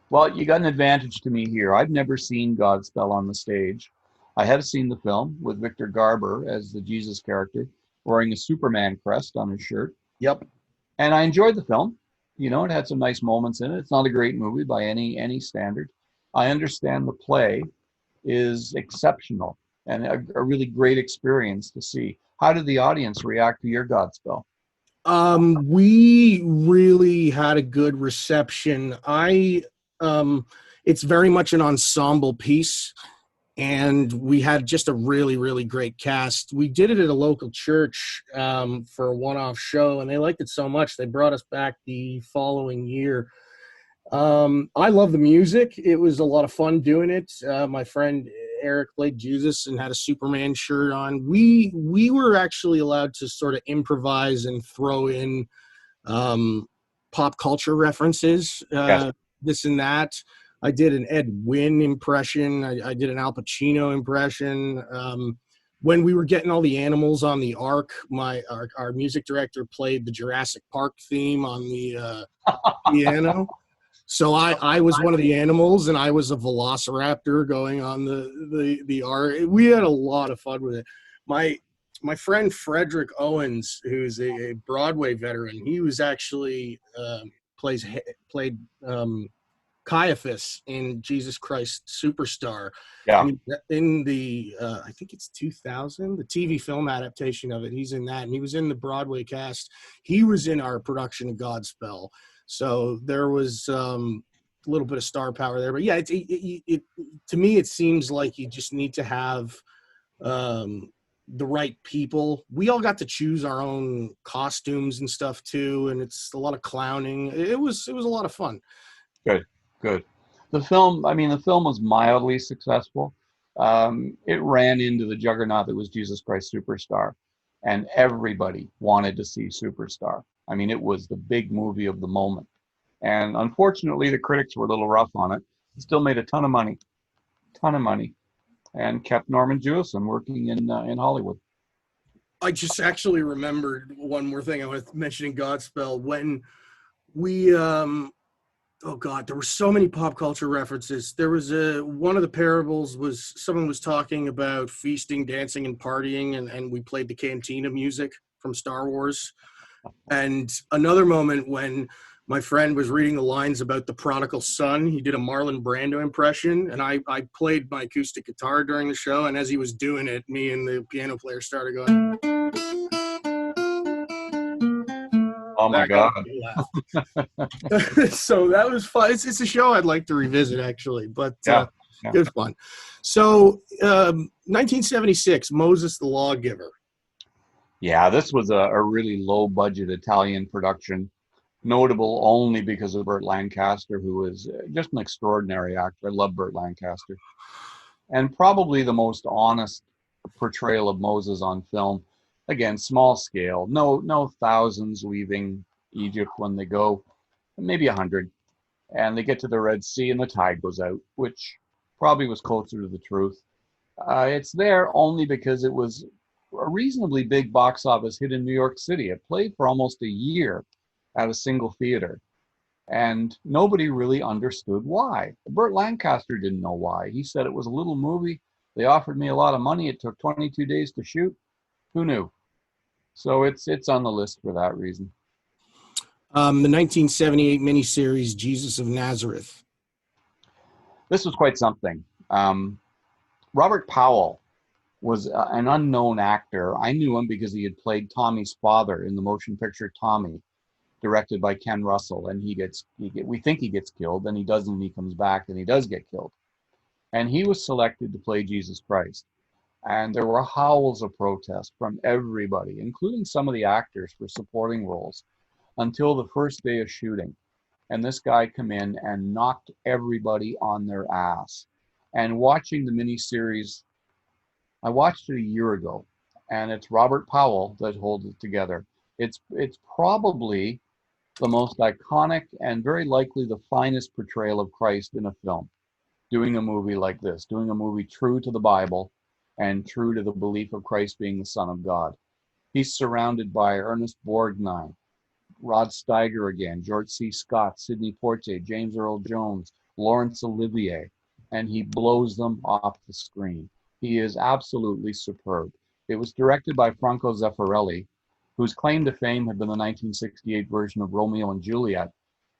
Well, you got an advantage to me here. I've never seen Godspell on the stage. I have seen the film with Victor Garber as the Jesus character, wearing a Superman crest on his shirt. Yep. And I enjoyed the film. You know, it had some nice moments in it. It's not a great movie by any standard. I understand the play is exceptional and a really great experience to see. How did the audience react to your Godspell? We really had a good reception. It's very much an ensemble piece, and we had just a really, really great cast. We did it at a local church for a one-off show, and they liked it so much they brought us back the following year. I love the music. It was a lot of fun doing it. My friend Eric played Jesus and had a Superman shirt on. We were actually allowed to sort of improvise and throw in pop culture references, Yes. this and that. I did an Ed Wynn impression. I did an Al Pacino impression. When we were getting all the animals on the ark, our music director played the Jurassic Park theme on the piano. So I was one of the animals, and I was a velociraptor going on the ark. We had a lot of fun with it. My friend Frederick Owens, who's a Broadway veteran, he was actually played Caiaphas in Jesus Christ Superstar. Yeah. In the I think it's 2000, the TV film adaptation of it. He's in that, and he was in the Broadway cast. He was in our production of Godspell. So there was a little bit of star power there. But yeah, it to me, it seems like you just need to have the right people. We all got to choose our own costumes and stuff too, and it's a lot of clowning. It was a lot of fun. Good. The film was mildly successful. It ran into the juggernaut that was Jesus Christ Superstar, and everybody wanted to see Superstar. I mean, it was the big movie of the moment. And unfortunately, the critics were a little rough on it. It still made a ton of money, and kept Norman Jewison working in Hollywood. I just actually remembered one more thing I was mentioning Godspell. When we, oh God, there were so many pop culture references. There was one of the parables was someone was talking about feasting, dancing, and partying, and we played the cantina music from Star Wars. And another moment when my friend was reading the lines about the prodigal son, he did a Marlon Brando impression, and I played my acoustic guitar during the show, and as he was doing it, me and the piano player started going. Oh my God. So that was fun. It's a show I'd like to revisit, actually, but Yeah. good fun. So 1976, Moses the Lawgiver. Yeah, this was a really low budget Italian production notable only because of Burt Lancaster, who is just an extraordinary actor. I love Burt Lancaster. And probably the most honest portrayal of Moses on film. Again, small scale, no thousands leaving Egypt when they go, maybe 100. And they get to the Red Sea and the tide goes out, which probably was closer to the truth. It's there only because it was a reasonably big box office hit in New York City. It played for almost a year at a single theater, and nobody really understood why. Burt Lancaster didn't know why. He said it was a little movie. They offered me a lot of money. It took 22 days to shoot. Who knew? So it's on the list for that reason. The 1978 miniseries Jesus of Nazareth. This was quite something. Robert Powell was an unknown actor. I knew him because he had played Tommy's father in the motion picture Tommy, directed by Ken Russell, and we think he gets killed, then he doesn't, and he comes back, and he does get killed. And he was selected to play Jesus Christ. And there were howls of protest from everybody, including some of the actors for supporting roles, until the first day of shooting. And this guy come in and knocked everybody on their ass. And watching the miniseries, I watched it a year ago, and it's Robert Powell that holds it together. It's probably the most iconic and very likely the finest portrayal of Christ in a film. Doing a movie like this, doing a movie true to the Bible and true to the belief of Christ being the Son of God. He's surrounded by Ernest Borgnine, Rod Steiger again, George C. Scott, Sidney Poitier, James Earl Jones, Laurence Olivier, and he blows them off the screen. He is absolutely superb. It was directed by Franco Zeffirelli, whose claim to fame had been the 1968 version of Romeo and Juliet,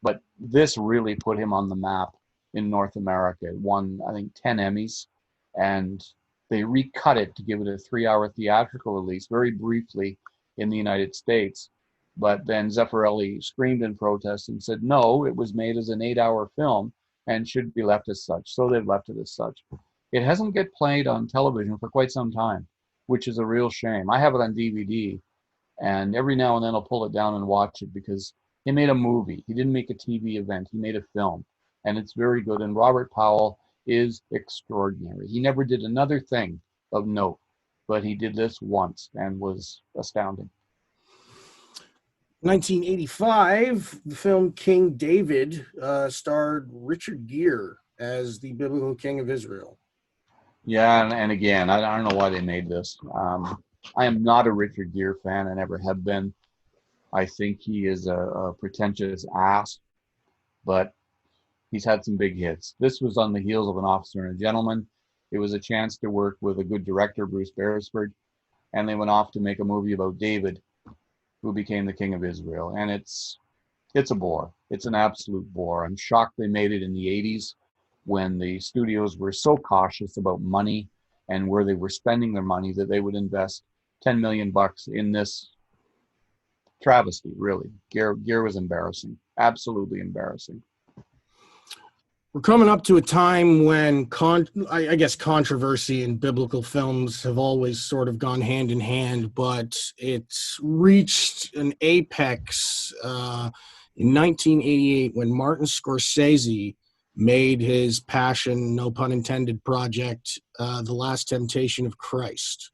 but this really put him on the map in North America. It won, I think, 10 Emmys, and they recut it to give it a 3-hour theatrical release very briefly in the United States. But then Zeffirelli screamed in protest and said, no, it was made as an 8-hour film and should be left as such. So they've left it as such. It hasn't get played on television for quite some time, which is a real shame. I have it on DVD, and every now and then I'll pull it down and watch it because he made a movie. He didn't make a TV event. He made a film, and it's very good. And Robert Powell is extraordinary. He never did another thing of note, but he did this once and was astounding. 1985, the film King David starred Richard Gere as the biblical king of Israel. Yeah, and again, I don't know why they made this. I am not a Richard Gere fan. I never have been. I think he is a pretentious ass, but he's had some big hits. This was on the heels of An Officer and a Gentleman. It was a chance to work with a good director, Bruce Beresford, and they went off to make a movie about David, who became the king of Israel. And it's a bore. It's an absolute bore. I'm shocked they made it in the 80s when the studios were so cautious about money and where they were spending their money that they would invest $10 million in this travesty, really. Gere was embarrassing. Absolutely embarrassing. We're coming up to a time when I guess controversy in biblical films have always sort of gone hand in hand, but it's reached an apex in 1988 when Martin Scorsese made his passion, no pun intended, project, The Last Temptation of Christ.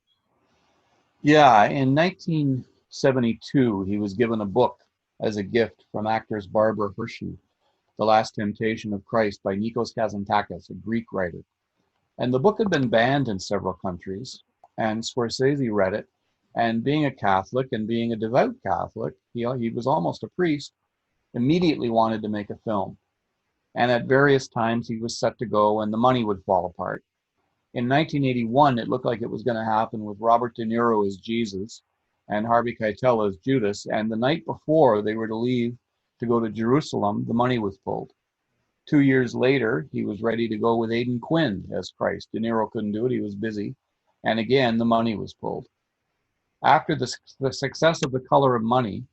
Yeah, in 1972, he was given a book as a gift from actress Barbara Hershey, The Last Temptation of Christ by Nikos Kazantzakis, a Greek writer. And the book had been banned in several countries, and Scorsese read it, and being a Catholic and being a devout Catholic, he was almost a priest, immediately wanted to make a film. And at various times he was set to go and the money would fall apart. In 1981, it looked like it was going to happen with Robert De Niro as Jesus and Harvey Keitel as Judas, and the night before they were to leave to go to Jerusalem, the money was pulled. 2 years later, he was ready to go with Aidan Quinn as Christ. De Niro couldn't do it, he was busy. And again, the money was pulled. After the success of The Color of Money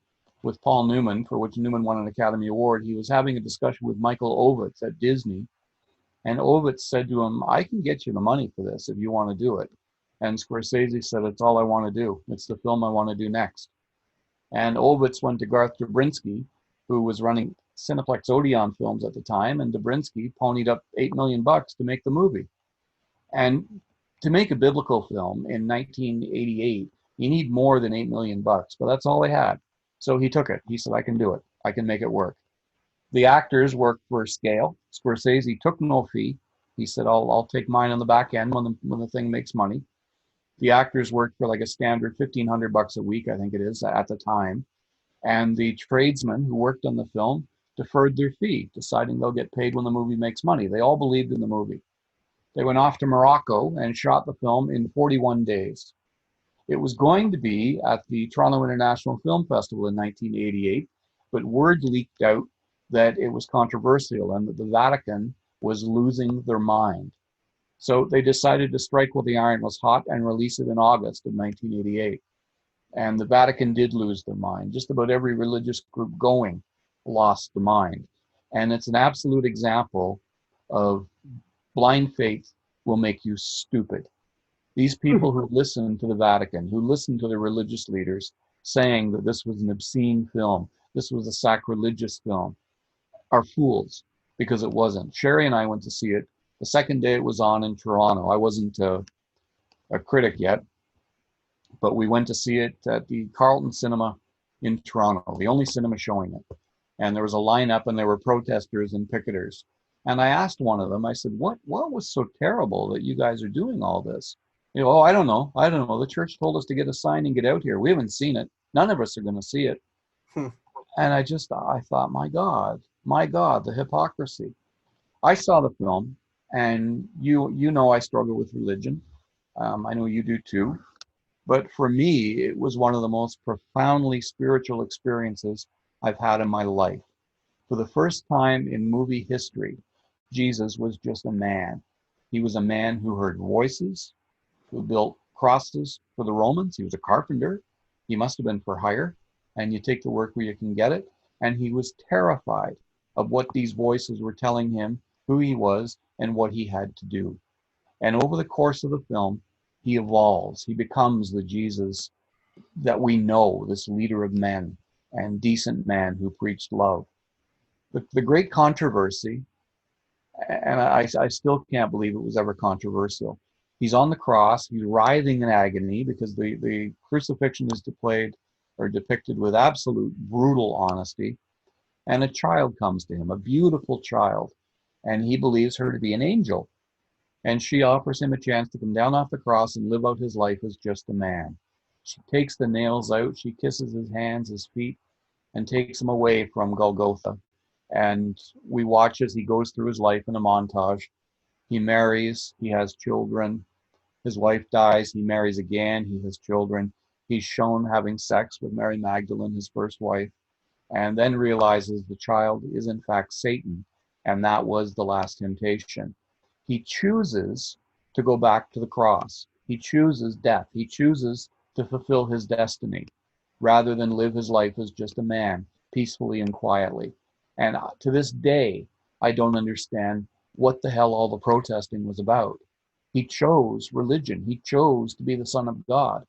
with Paul Newman, for which Newman won an Academy Award, he was having a discussion with Michael Ovitz at Disney. And Ovitz said to him, I can get you the money for this if you want to do it. And Scorsese said, it's all I want to do. It's the film I want to do next. And Ovitz went to Garth Drabinsky, who was running Cineplex Odeon Films at the time, and Dobrinsky ponied up $8 million to make the movie. And to make a biblical film in 1988, you need more than $8 million, but that's all they had. So he took it. He said, I can do it. I can make it work. The actors worked for scale. Scorsese took no fee. He said, I'll take mine on the back end when the thing makes money. The actors worked for like a standard $1,500 a week, I think it is, at the time. And the tradesmen who worked on the film deferred their fee, deciding they'll get paid when the movie makes money. They all believed in the movie. They went off to Morocco and shot the film in 41 days. It was going to be at the Toronto International Film Festival in 1988, but word leaked out that it was controversial and that the Vatican was losing their mind. So they decided to strike while the iron was hot and release it in August of 1988. And the Vatican did lose their mind. Just about every religious group going lost the mind. And it's an absolute example of blind faith will make you stupid. These people who listen to the Vatican, who listen to the religious leaders saying that this was an obscene film, this was a sacrilegious film, are fools, because it wasn't. Sherry and I went to see it the second day it was on in Toronto. I wasn't a critic yet, but we went to see it at the Carlton Cinema in Toronto, the only cinema showing it. And there was a lineup and there were protesters and picketers. And I asked one of them, I said, what was so terrible that you guys are doing all this? You know, I don't know. The church told us to get a sign and get out here. We haven't seen it. None of us are going to see it. And I thought, my God, the hypocrisy. I saw the film, and you know I struggle with religion. I know you do too. But for me, it was one of the most profoundly spiritual experiences I've had in my life. For the first time in movie history, Jesus was just a man. He was a man who heard voices, who built crosses for the Romans. He was a carpenter. He must have been for hire. And you take the work where you can get it. And he was terrified of what these voices were telling him, who he was, and what he had to do. And over the course of the film, he evolves. He becomes the Jesus that we know, this leader of men and decent man who preached love. The great controversy, and I still can't believe it was ever controversial. He's on the cross, he's writhing in agony because the crucifixion is depicted with absolute brutal honesty. And a child comes to him, a beautiful child, and he believes her to be an angel. And she offers him a chance to come down off the cross and live out his life as just a man. She takes the nails out, she kisses his hands, his feet, and takes him away from Golgotha. And we watch as he goes through his life in a montage. He marries, he has children. His wife dies, he marries again, he has children. He's shown having sex with Mary Magdalene, his first wife, and then realizes the child is in fact Satan, and that was the last temptation. He chooses to go back to the cross. He chooses death. He chooses to fulfill his destiny rather than live his life as just a man, peacefully and quietly. And to this day, I don't understand what the hell all the protesting was about. He chose religion. He chose to be the Son of God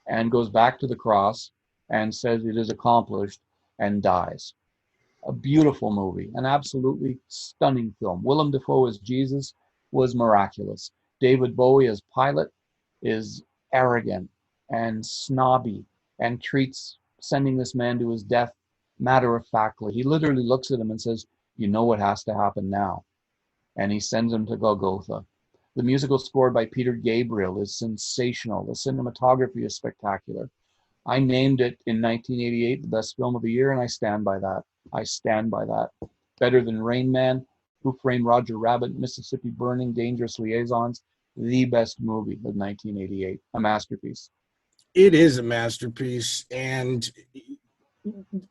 and goes back to the cross and says it is accomplished and dies. A beautiful movie, an absolutely stunning film. Willem Dafoe as Jesus was miraculous. David Bowie as Pilate is arrogant and snobby and treats sending this man to his death matter-of-factly. He literally looks at him and says, you know what has to happen now. And he sends him to Golgotha. The musical scored by Peter Gabriel is sensational. The cinematography is spectacular. I named it in 1988 the best film of the year, and I stand by that. I stand by that. Better than Rain Man, Who Framed Roger Rabbit, Mississippi Burning, Dangerous Liaisons. The best movie of 1988. A masterpiece. It is a masterpiece, and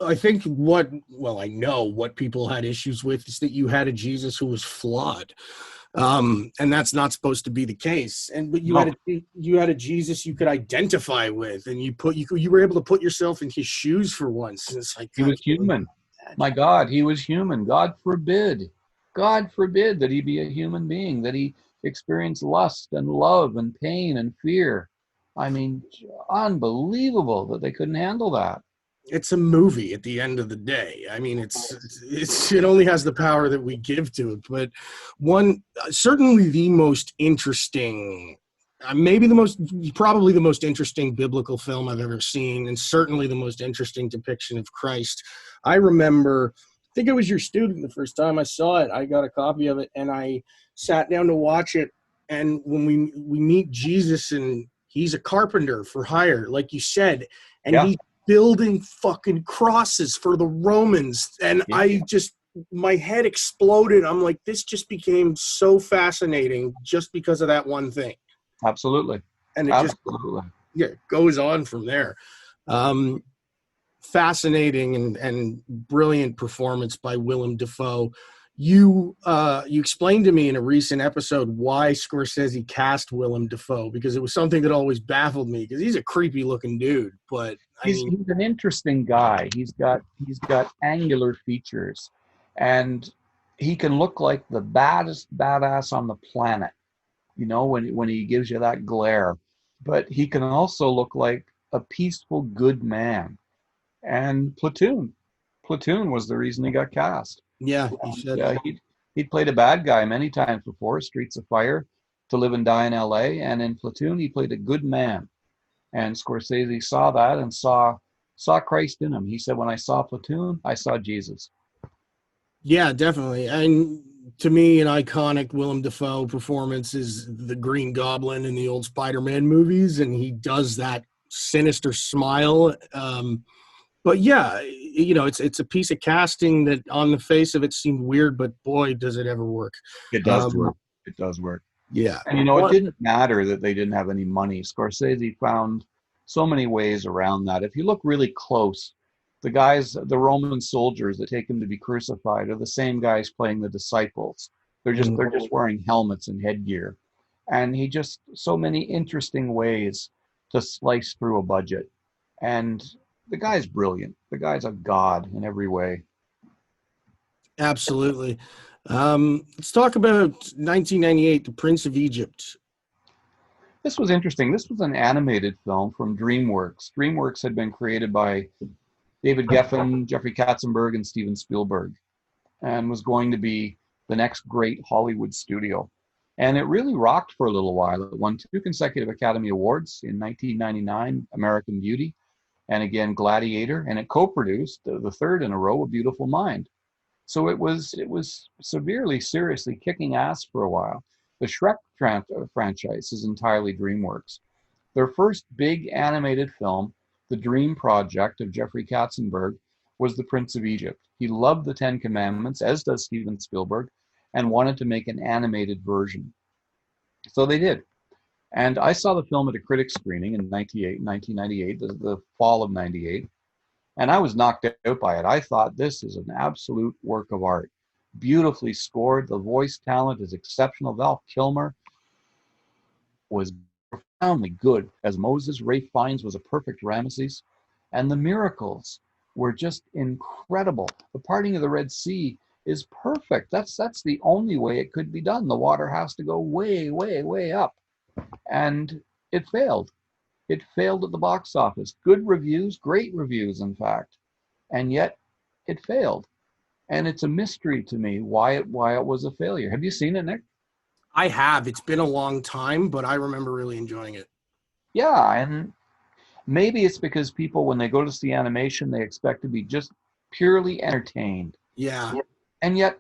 I think I know what people had issues with is that you had a Jesus who was flawed. And that's not supposed to be the case. But you had a Jesus you could identify with, and you were able to put yourself in his shoes for once. And it's like he was human. My God, he was human. God forbid that he be a human being, that he experience lust and love and pain and fear. I mean, unbelievable that they couldn't handle that. it's a movie at the end of the day. I mean, it only has the power that we give to it. But certainly the most interesting, probably the most interesting biblical film I've ever seen, and certainly the most interesting depiction of Christ. I remember, I think I was your student the first time I saw it. I got a copy of it and I sat down to watch it. And when we meet Jesus, and he's a carpenter for hire, like you said, and Yeah. he's building fucking crosses for the Romans. And Yeah. my head exploded. I'm like, this just became so fascinating just because of that one thing. Absolutely. And it Absolutely. just goes on from there. Fascinating and brilliant performance by Willem Dafoe. You explained to me in a recent episode why Scorsese cast Willem Dafoe, because it was something that always baffled me, because he's a creepy looking dude, but He's an interesting guy. He's got angular features, and he can look like the baddest badass on the planet, when he gives you that glare. But he can also look like a peaceful, good man. And Platoon was the reason he got cast. yeah, he said. He'd played a bad guy many times before, Streets of Fire, To Live and Die in L.A., and in Platoon he played a good man. And Scorsese saw that and saw Christ in him. He said, when I saw Platoon, I saw Jesus. Yeah, definitely. And to me, an iconic Willem Dafoe performance is the Green Goblin in the old Spider-Man movies, and he does that sinister smile. But yeah, it's a piece of casting that on the face of it seemed weird, but boy, does it ever work. It does work. It does work. Yeah. And it didn't matter that they didn't have any money. Scorsese found so many ways around that. If you look really close, the Roman soldiers that take him to be crucified are the same guys playing the disciples. They're just wearing helmets and headgear. And so many interesting ways to slice through a budget. And the guy's brilliant. The guy's a god in every way. Absolutely. Let's talk about 1998, The Prince of Egypt. This was interesting. This was an animated film from DreamWorks. DreamWorks had been created by David Geffen, Jeffrey Katzenberg, and Steven Spielberg, and was going to be the next great Hollywood studio. And it really rocked for a little while. It won 2 consecutive Academy Awards in 1999, American Beauty, and again Gladiator, and it co-produced the third in a row, A Beautiful Mind. So it was seriously kicking ass for a while. The Shrek franchise is entirely DreamWorks. Their first big animated film, the Dream Project of Jeffrey Katzenberg, was The Prince of Egypt. He loved the 10 Commandments, as does Steven Spielberg, and wanted to make an animated version. So they did. And I saw the film at a critics screening in 1998, the fall of 98. And I was knocked out by it. I thought this is an absolute work of art. Beautifully scored. The voice talent is exceptional. Val Kilmer was profoundly good as Moses. Ralph Fiennes was a perfect Ramesses. And the miracles were just incredible. The parting of the Red Sea is perfect. That's the only way it could be done. The water has to go way, way, way up. And it failed. It failed at the box office. Good reviews, great reviews, in fact. And yet it failed. And it's a mystery to me why it was a failure. Have you seen it, Nick? I have. It's been a long time, but I remember really enjoying it. Yeah, and maybe it's because people, when they go to see animation, they expect to be just purely entertained. Yeah. And yet,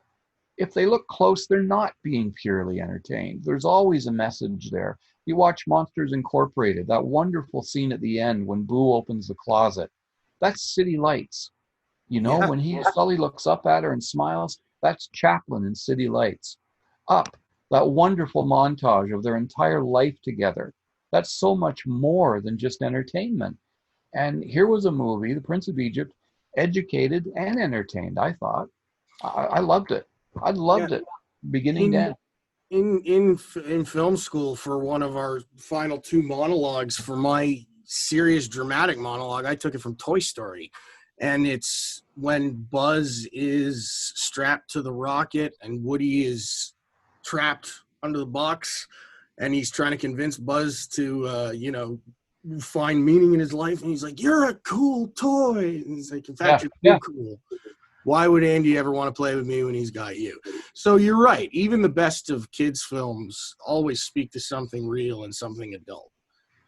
if they look close, they're not being purely entertained. There's always a message there. You watch Monsters Incorporated, that wonderful scene at the end when Boo opens the closet. That's City Lights. Yeah. When Sully looks up at her and smiles, that's Chaplin in City Lights. Up, that wonderful montage of their entire life together. That's so much more than just entertainment. And here was a movie, The Prince of Egypt, educated and entertained, I thought. I loved it. I loved it, beginning to end. In film school, for one of our final 2 monologues for my serious dramatic monologue, I took it from Toy Story. And it's when Buzz is strapped to the rocket and Woody is trapped under the box, and he's trying to convince Buzz to, find meaning in his life, and he's like, "You're a cool toy." And he's like, "In fact, Yeah, you're yeah. too cool. Why would Andy ever want to play with me when he's got you?" So you're right. Even the best of kids' films always speak to something real and something adult.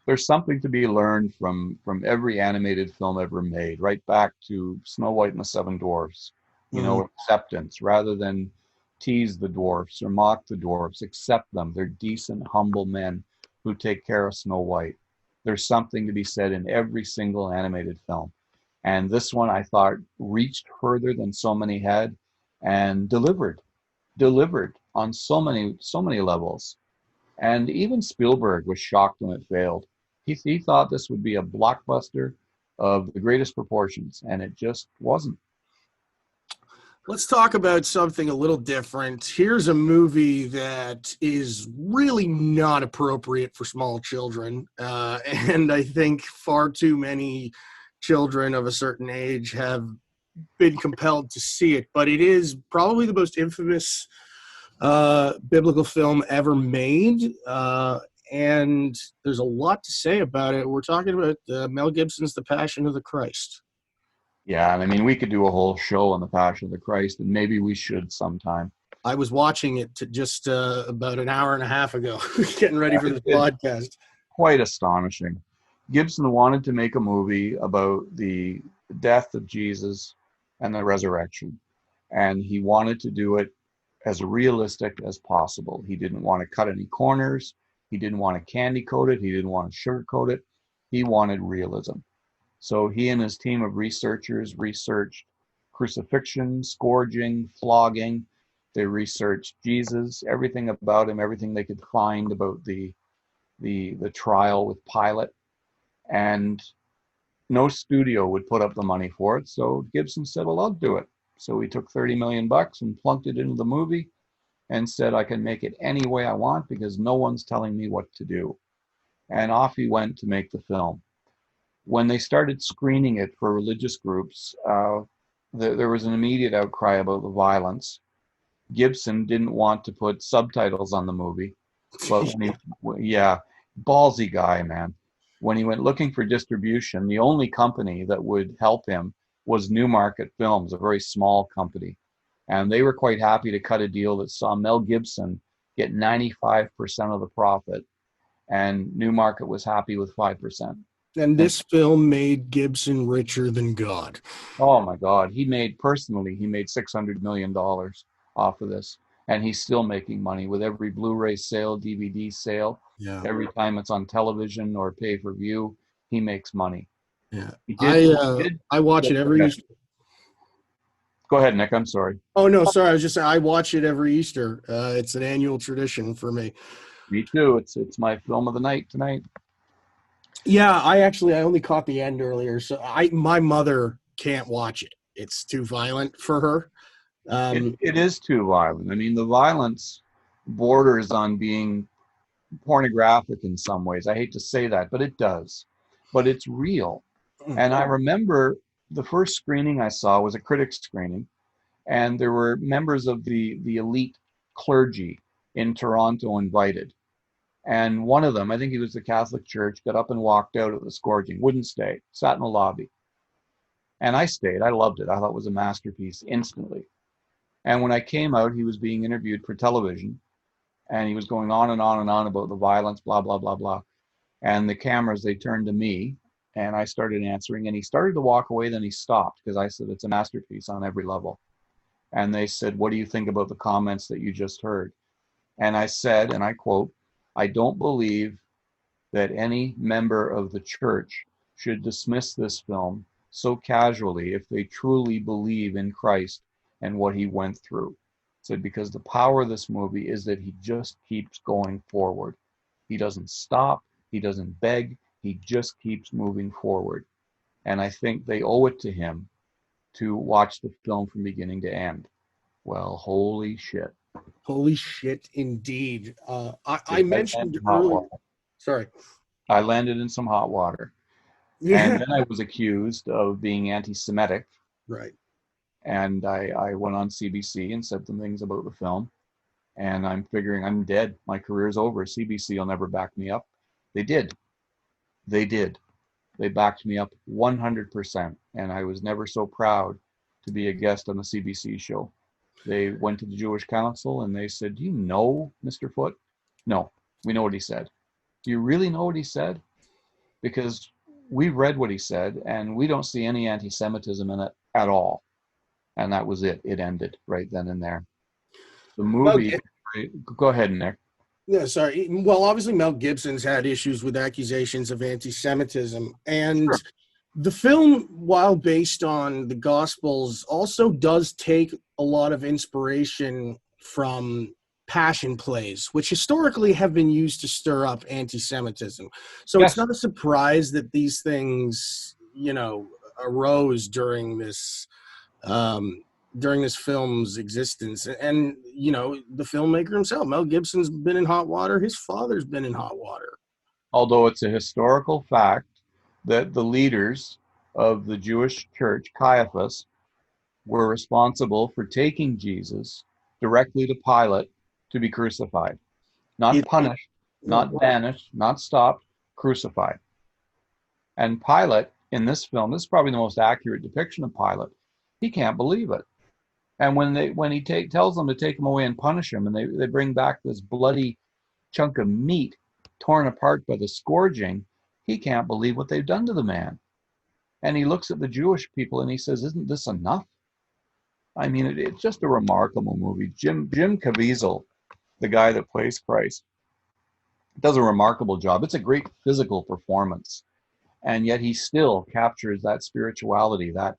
There's something to be learned from every animated film ever made, right back to Snow White and the Seven Dwarfs. Acceptance rather than tease the dwarfs or mock the dwarfs. Accept them. They're decent, humble men who take care of Snow White. There's something to be said in every single animated film. And this one, I thought, reached further than so many had and delivered on so many levels. And even Spielberg was shocked when it failed. He thought this would be a blockbuster of the greatest proportions, and it just wasn't. Let's talk about something a little different. Here's a movie that is really not appropriate for small children. And I think far too many children of a certain age have been compelled to see it. But it is probably the most infamous biblical film ever made. And there's a lot to say about it. We're talking about Mel Gibson's The Passion of the Christ. Yeah, and I mean, we could do a whole show on the Passion of the Christ, and maybe we should sometime. I was watching it just about an hour and a half ago, getting ready for this podcast. Quite astonishing. Gibson wanted to make a movie about the death of Jesus and the resurrection, and he wanted to do it as realistic as possible. He didn't want to cut any corners. He didn't want to candy coat it. He didn't want to sugarcoat it. He wanted realism. So he and his team of researchers researched crucifixion, scourging, flogging. They researched Jesus, everything about him, everything they could find about the trial with Pilate. And no studio would put up the money for it. So Gibson said, well, I'll do it. So he took $30 million and plunked it into the movie and said, I can make it any way I want because no one's telling me what to do. And off he went to make the film. When they started screening it for religious groups, there was an immediate outcry about the violence. Gibson didn't want to put subtitles on the movie, but ballsy guy, man. When he went looking for distribution, the only company that would help him was Newmarket Films, a very small company. And they were quite happy to cut a deal that saw Mel Gibson get 95% of the profit, and Newmarket was happy with 5%. And this film made Gibson richer than God. Oh my God. He made $600 million off of this. And he's still making money with every Blu-ray sale, DVD sale. Yeah. Every time it's on television or pay-per-view, he makes money. Yeah. I watch it every Easter. Go ahead, Nick. I'm sorry. Oh, no, sorry. I was just saying I watch it every Easter. It's an annual tradition for me. Me too. It's my film of the night tonight. Yeah, I only caught the end earlier, so my mother can't watch it. It's too violent for her. It is too violent. I mean, the violence borders on being pornographic in some ways. I hate to say that, but it does. But it's real. And I remember the first screening I saw was a critic screening, and there were members of the elite clergy in Toronto invited. And one of them, I think he was the Catholic Church, got up and walked out of the scourging, wouldn't stay, sat in the lobby. And I stayed. I loved it. I thought it was a masterpiece instantly. And when I came out, he was being interviewed for television, and he was going on and on and on about the violence, blah, blah, blah, blah. And the cameras, they turned to me, and I started answering, and he started to walk away, then he stopped, because I said, it's a masterpiece on every level. And they said, what do you think about the comments that you just heard? And I said, and I quote, I don't believe that any member of the church should dismiss this film so casually if they truly believe in Christ and what he went through. Said because the power of this movie is that he just keeps going forward. He doesn't stop. He doesn't beg. He just keeps moving forward. And I think they owe it to him to watch the film from beginning to end. Well, holy shit. Holy shit, indeed. I mentioned earlier. Sorry. I landed in some hot water. Yeah. And then I was accused of being anti-Semitic. Right. And I went on CBC and said some things about the film. And I'm figuring I'm dead. My career's over. CBC will never back me up. They did. They did. They backed me up 100%, and I was never so proud to be a guest on the CBC show. They went to the Jewish Council and they said, "Do you know Mr. Foote?" "No, we know what he said." "Do you really know what he said?" "Because we read what he said and we don't see any anti-Semitism in it at all." And that was it. It ended right then and there. The movie, go ahead, Nick. Yeah, sorry. Well, obviously Mel Gibson's had issues with accusations of anti-Semitism, and Sure. the film, while based on the Gospels, also does take a lot of inspiration from passion plays, which historically have been used to stir up anti-Semitism. So it's Yes. not a surprise that these things, arose during this film's existence. And the filmmaker himself, Mel Gibson's been in hot water. His father's been in hot water. Although it's a historical fact that the leaders of the Jewish church, Caiaphas, were responsible for taking Jesus directly to Pilate to be crucified. Not punished, not banished, not stopped, crucified. And Pilate, in this film, this is probably the most accurate depiction of Pilate. He can't believe it. And when he tells them to take him away and punish him, and they bring back this bloody chunk of meat torn apart by the scourging, he can't believe what they've done to the man. And he looks at the Jewish people and he says, "Isn't this enough?" I mean, it's just a remarkable movie. Jim Caviezel, the guy that plays Christ, does a remarkable job. It's a great physical performance, and yet he still captures that spirituality, that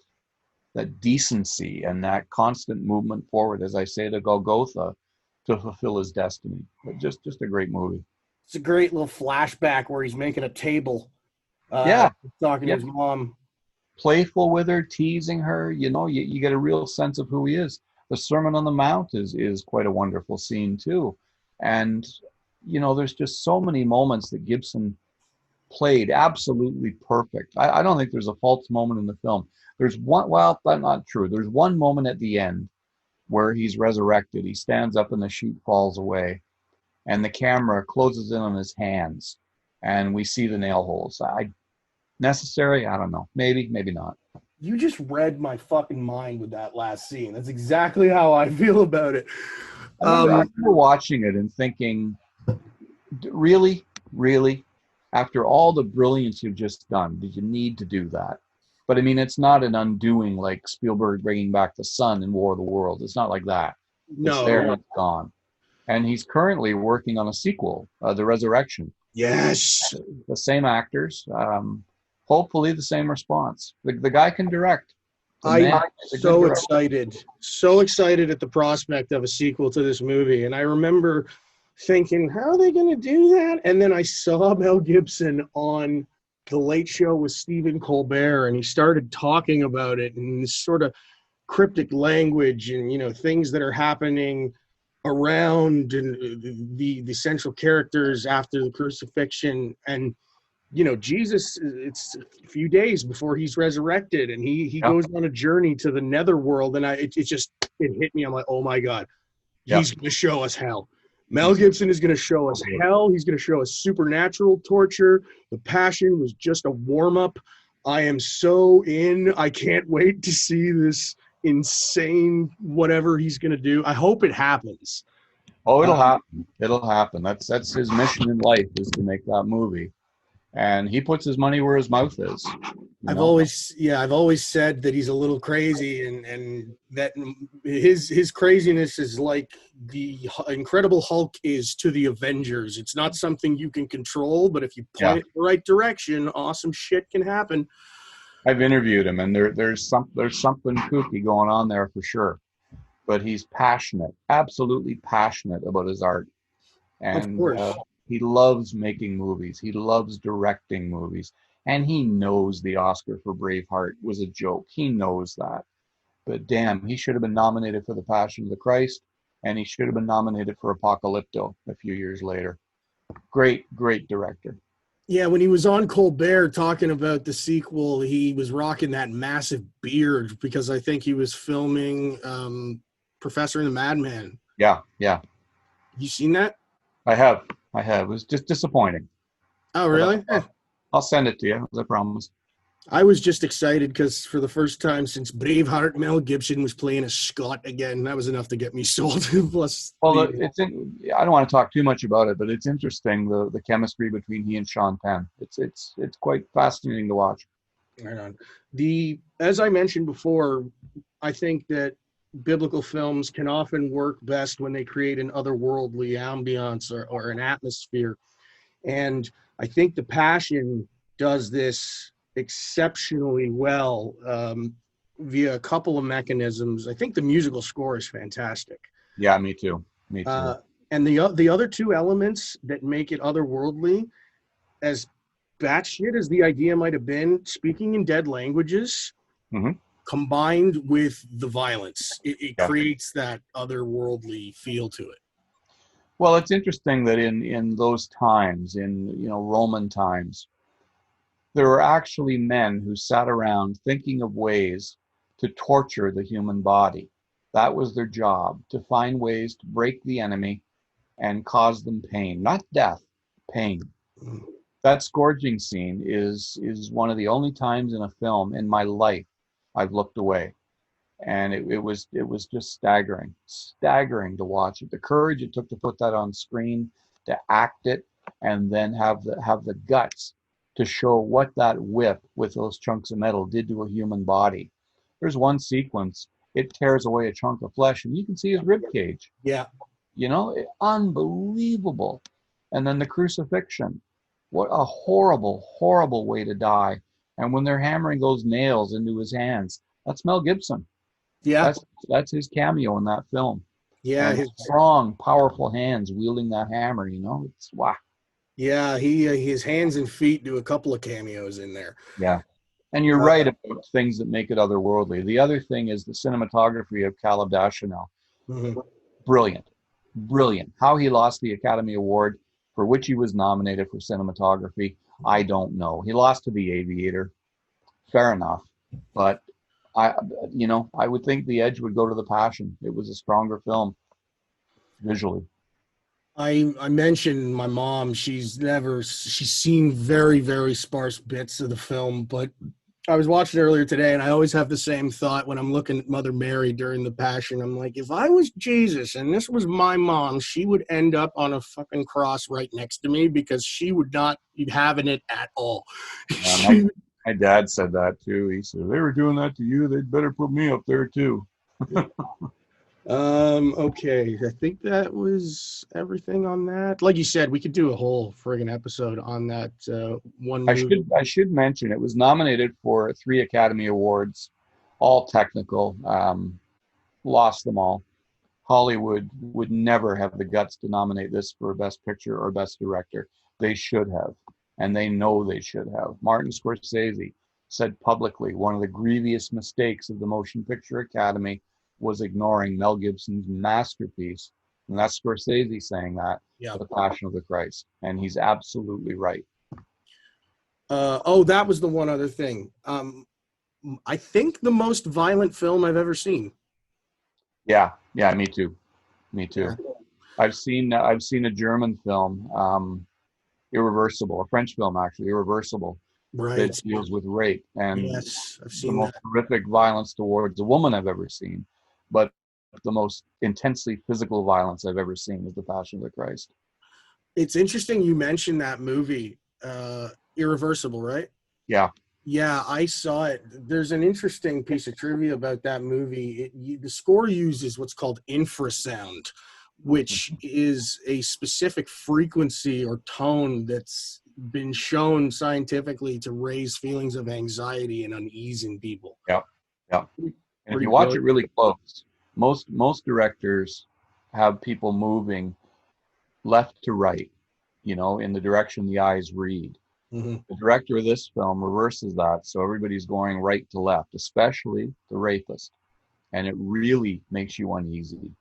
decency, and that constant movement forward, as I say, to Golgotha, to fulfill his destiny. But just a great movie. It's a great little flashback where he's making a table, Yeah, talking yeah. to his mom. Playful with her, teasing her. You get a real sense of who he is. The Sermon on the Mount is quite a wonderful scene too. And there's just so many moments that Gibson played absolutely perfect. I don't think there's a false moment in the film. There's one, well, that's not true. There's one moment at the end where he's resurrected. He stands up and the sheet falls away, and the camera closes in on his hands, and we see the nail holes. Necessary? I don't know. Maybe not. You just read my fucking mind with that last scene. That's exactly how I feel about it. I remember watching it and thinking, really? After all the brilliance you've just done, did you need to do that? But I mean, it's not an undoing like Spielberg bringing back the sun in War of the Worlds. It's not like that. No. It's there and it's gone. And he's currently working on a sequel, The Resurrection. Yes. The same actors, hopefully the same response. The guy can direct. I'm so excited at the prospect of a sequel to this movie. And I remember thinking, how are they going to do that? And then I saw Mel Gibson on The Late Show with Stephen Colbert, and he started talking about it in this sort of cryptic language and, things that are happening around and the central characters after the crucifixion. And Jesus, it's a few days before he's resurrected, and he goes on a journey to the netherworld, and it hit me. I'm like, oh my God, he's going to show us hell. Mel Gibson is going to show us hell. He's going to show us supernatural torture. The Passion was just a warm-up. I am so in. I can't wait to see this insane whatever he's going to do. I hope it happens. Oh, it'll happen. It'll happen. That's his mission in life, is to make that movie. And he puts his money where his mouth is. I've always said that he's a little crazy, and that his craziness is like the Incredible Hulk is to the Avengers. It's not something you can control, but if you point it in the right direction, awesome shit can happen. I've interviewed him, and there's something kooky going on there for sure. But he's passionate, absolutely passionate about his art. And of course. He loves making movies. He loves directing movies. And he knows the Oscar for Braveheart was a joke. He knows that. But damn, he should have been nominated for The Passion of the Christ, and he should have been nominated for Apocalypto a few years later. Great director. Yeah, when he was on Colbert talking about the sequel, he was rocking that massive beard because I think he was filming Professor and the Madman. Yeah. You seen that? I have. It was just disappointing. Oh, really? I'll send it to you, as I promised. I was just excited because for the first time since Braveheart, Mel Gibson was playing a Scot again. That was enough to get me sold. Plus, Well, I don't want to talk too much about it, but it's interesting, the chemistry between he and Sean Penn. It's quite fascinating to watch. right on. As I mentioned before, I think that biblical films can often work best when they create an otherworldly ambiance or an atmosphere. And I think The Passion does this exceptionally well via a couple of mechanisms. I think the musical score is fantastic. Yeah, me too. Me too. And the other two elements that make it otherworldly, as batshit as the idea might have been, speaking in dead languages, combined with the violence, it creates that otherworldly feel to it. Well, it's interesting that in those times, in Roman times, there were actually men who sat around thinking of ways to torture the human body. That was their job, to find ways to break the enemy and cause them pain, not death, pain. That scourging scene is one of the only times in a film in my life I've looked away. And it was just staggering to watch it. The courage it took to put that on screen, to act it, and then have the guts to show what that whip with those chunks of metal did to a human body. There's one sequence, it tears away a chunk of flesh, and you can see his rib cage. Yeah. Unbelievable. And then the crucifixion. What a horrible, horrible way to die. And when they're hammering those nails into his hands, that's Mel Gibson. Yeah. That's his cameo in that film. Yeah. His strong, powerful hands wielding that hammer, it's wow. Yeah, his hands and feet do a couple of cameos in there. Yeah. And you're right about things that make it otherworldly. The other thing is the cinematography of Caleb Deschanel. Brilliant. How he lost the Academy Award, for which he was nominated for cinematography, I don't know. He lost to The Aviator. Fair enough. But I would think the edge would go to The Passion. It was a stronger film visually. I mentioned my mom. She's seen very, very sparse bits of the film, but I was watching earlier today, and I always have the same thought when I'm looking at Mother Mary during The Passion. I'm like, if I was Jesus and this was my mom, she would end up on a fucking cross right next to me because she would not be having it at all. My dad said that too. He said, if they were doing that to you, they'd better put me up there too. Okay, I think that was everything on that. Like you said, we could do a whole friggin' episode on that one movie. I should mention it was nominated for 3 Academy Awards, all technical, lost them all. Hollywood would never have the guts to nominate this for Best Picture or Best Director. They should have, and they know they should have. Martin Scorsese said publicly one of the grievous mistakes of the Motion Picture Academy was ignoring Mel Gibson's masterpiece. And that's Scorsese saying that, The Passion of the Christ. And he's absolutely right. That was the one other thing. I think the most violent film I've ever seen. Yeah, me too. I've seen a German film, Irreversible, a French film actually, Irreversible, right, that deals with rape, and yes, I've seen the most horrific violence towards a woman I've ever seen, but the most intensely physical violence I've ever seen is The Passion of the Christ. It's interesting you mentioned that movie, Irreversible, right? Yeah, I saw it. There's an interesting piece of trivia about that movie. The score uses what's called infrasound, which is a specific frequency or tone that's been shown scientifically to raise feelings of anxiety and unease in people. Yeah. And if you watch it really close, most directors have people moving left to right, in the direction the eyes read. The director of this film reverses that, so everybody's going right to left, especially the rapist, and it really makes you uneasy.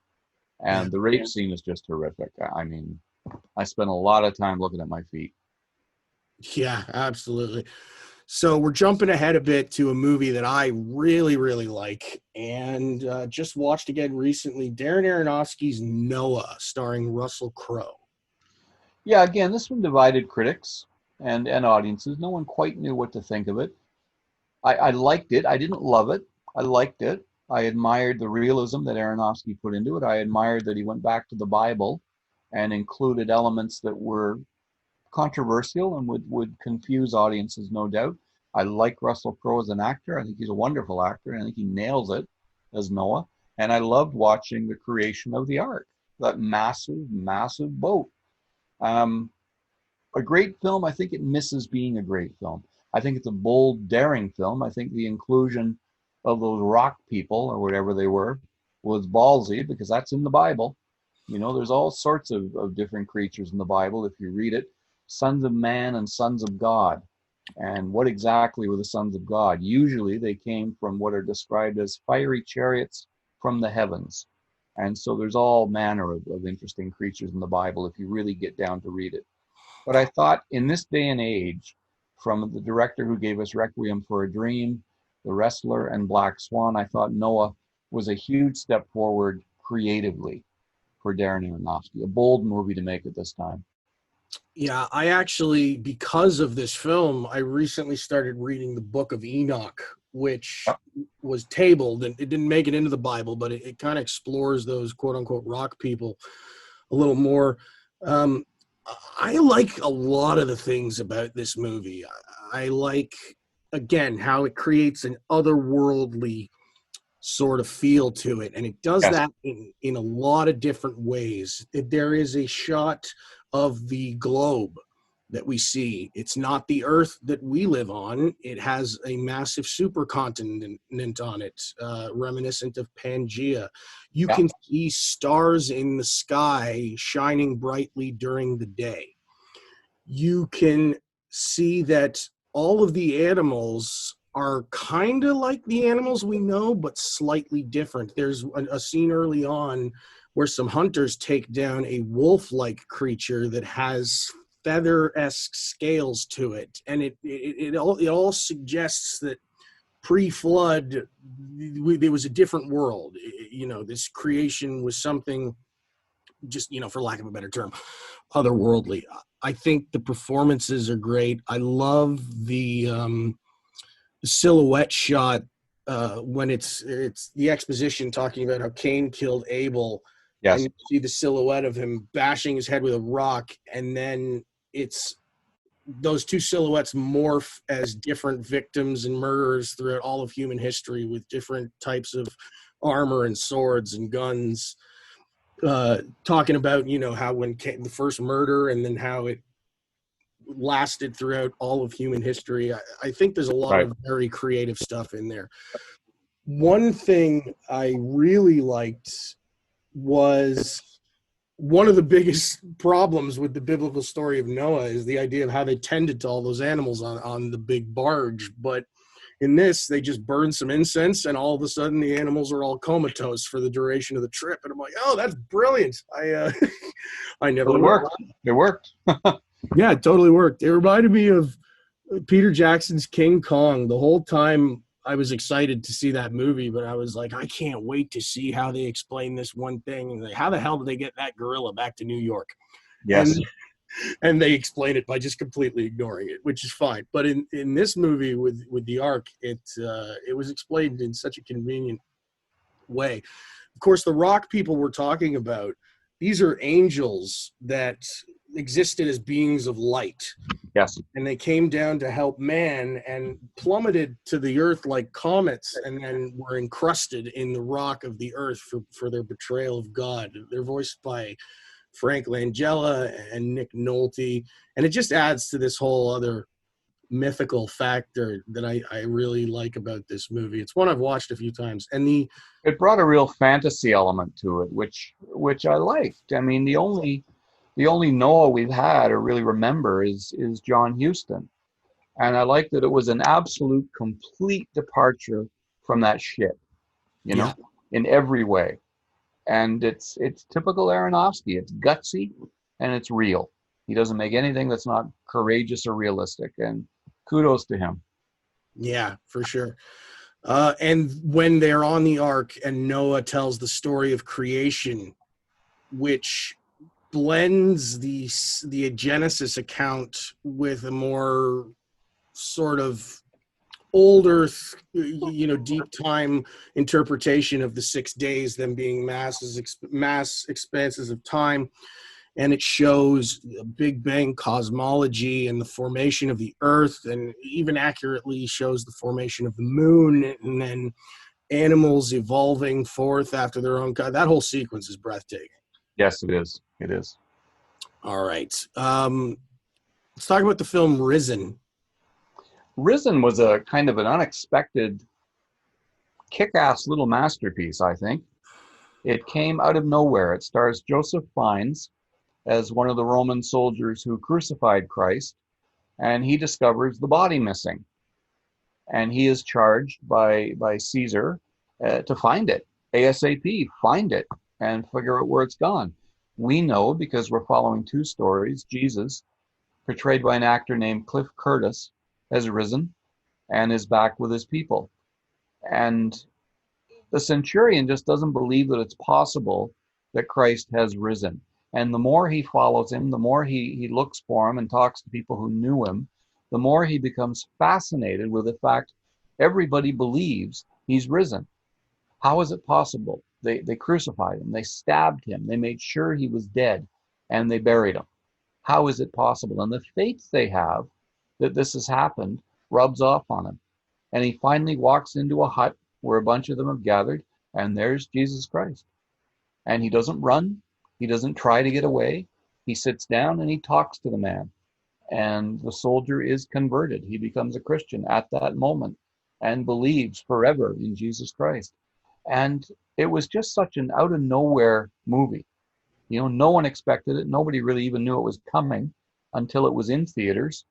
And the rape scene is just horrific. I mean, I spent a lot of time looking at my feet. Yeah, absolutely. So we're jumping ahead a bit to a movie that I really, really like and just watched again recently, Darren Aronofsky's Noah, starring Russell Crowe. Yeah, again, this one divided critics. and audiences. No one quite knew what to think of it. I liked it. I didn't love it. I liked it. I admired the realism that Aronofsky put into it. I admired that he went back to the Bible and included elements that were controversial and would confuse audiences, no doubt. I like Russell Crowe as an actor. I think he's a wonderful actor, and I think he nails it as Noah. And I loved watching the creation of the ark, that massive, massive boat. A great film. I think it misses being a great film. I think it's a bold, daring film. I think the inclusion of those rock people or whatever they were was ballsy because that's in the Bible. You know, there's all sorts of different creatures in the Bible if you read it. Sons of man and sons of God. And what exactly were the sons of God? Usually they came from what are described as fiery chariots from the heavens. And so there's all manner of interesting creatures in the Bible if you really get down to read it. But I thought in this day and age, from the director who gave us Requiem for a Dream, The Wrestler, and Black Swan, I thought Noah was a huge step forward creatively for Darren Aronofsky. A bold movie to make at this time. Yeah, I actually, because of this film, I recently started reading the Book of Enoch, which was tabled, and it didn't make it into the Bible, but it kind of explores those quote-unquote rock people a little more. I like a lot of the things about this movie. I like, again, how it creates an otherworldly sort of feel to it, and it does that in a lot of different ways. There is a shot of the globe that we see. It's not the Earth that we live on. It has a massive supercontinent on it, reminiscent of Pangea. You can see stars in the sky shining brightly during the day. You can see that all of the animals are kind of like the animals we know, but slightly different. There's a scene early on where some hunters take down a wolf-like creature that has feather-esque scales to it, and it all suggests that pre-flood there was a different world. You know, this creation was something, just, you know, for lack of a better term, otherworldly. I think the performances are great. I love the silhouette shot when it's the exposition talking about how Cain killed Abel. Yes. And you see the silhouette of him bashing his head with a rock, and then it's those two silhouettes morph as different victims and murderers throughout all of human history with different types of armor and swords and guns. Talking about, you know, how when the first murder and then how it lasted throughout all of human history. I think there's a lot of very creative stuff in there. One thing I really liked was one of the biggest problems with the biblical story of Noah is the idea of how they tended to all those animals on the big barge. But in this, they just burned some incense, and all of a sudden the animals are all comatose for the duration of the trip. And I'm like, oh, that's brilliant. I never worked. It worked. Yeah, it totally worked. It reminded me of Peter Jackson's King Kong. The whole time I was excited to see that movie, but I was like, I can't wait to see how they explain this one thing. And like, how the hell did they get that gorilla back to New York? Yes. And they explain it by just completely ignoring it, which is fine. But in this movie with the Ark, it was explained in such a convenient way. Of course, the rock people we're talking about, these are angels that existed as beings of light. Yes. And they came down to help man and plummeted to the earth like comets, and then were encrusted in the rock of the earth for their betrayal of God. They're voiced by Frank Langella and Nick Nolte, and it just adds to this whole other mythical factor that I really like about this movie. It's one I've watched a few times, and it brought a real fantasy element to it, which I liked. I mean, the only Noah we've had or really remember is John Huston, and I like that it was an absolute complete departure from that shit, you know, in every way. And it's typical Aronofsky. It's gutsy and it's real. He doesn't make anything that's not courageous or realistic, and kudos to him. Yeah, for sure. And when they're on the ark and Noah tells the story of creation, which blends the Genesis account with a more sort of older, deep time interpretation of the 6 days, them being mass expanses of time. And it shows Big Bang cosmology and the formation of the Earth, and even accurately shows the formation of the moon, and then animals evolving forth after their own kind. That whole sequence is breathtaking. Yes, it is. It is. All right. Let's talk about the film Risen. Risen was a kind of an unexpected, kick-ass little masterpiece, I think. It came out of nowhere. It stars Joseph Fiennes as one of the Roman soldiers who crucified Christ, and he discovers the body missing. And he is charged by Caesar to find it, ASAP, find it, and figure out where it's gone. We know, because we're following two stories, Jesus, portrayed by an actor named Cliff Curtis, has risen and is back with his people. And the centurion just doesn't believe that it's possible that Christ has risen. And the more he follows him, the more he looks for him and talks to people who knew him, the more he becomes fascinated with the fact everybody believes he's risen. How is it possible? They crucified him, they stabbed him, they made sure he was dead, and they buried him. How is it possible? And the faith they have that this has happened rubs off on him. And he finally walks into a hut where a bunch of them have gathered, and there's Jesus Christ. And he doesn't run. He doesn't try to get away. He sits down and he talks to the man. And the soldier is converted. He becomes a Christian at that moment and believes forever in Jesus Christ. And it was just such an out of nowhere movie. No one expected it. Nobody really even knew it was coming until it was in theaters.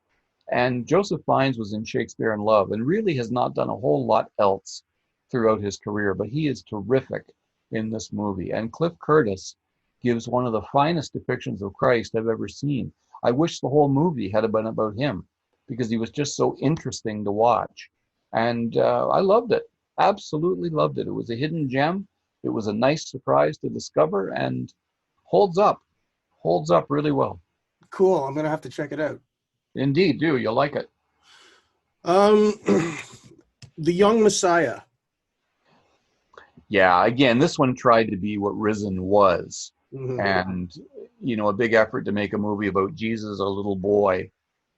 And Joseph Fiennes was in Shakespeare in Love and really has not done a whole lot else throughout his career, but he is terrific in this movie. And Cliff Curtis gives one of the finest depictions of Christ I've ever seen. I wish the whole movie had been about him, because he was just so interesting to watch. And I loved it. Absolutely loved it. It was a hidden gem. It was a nice surprise to discover, and holds up really well. Cool. I'm going to have to check it out. Indeed, do. You'll like it. The Young Messiah. Yeah, again, this one tried to be what Risen was. Mm-hmm. And, a big effort to make a movie about Jesus, a little boy,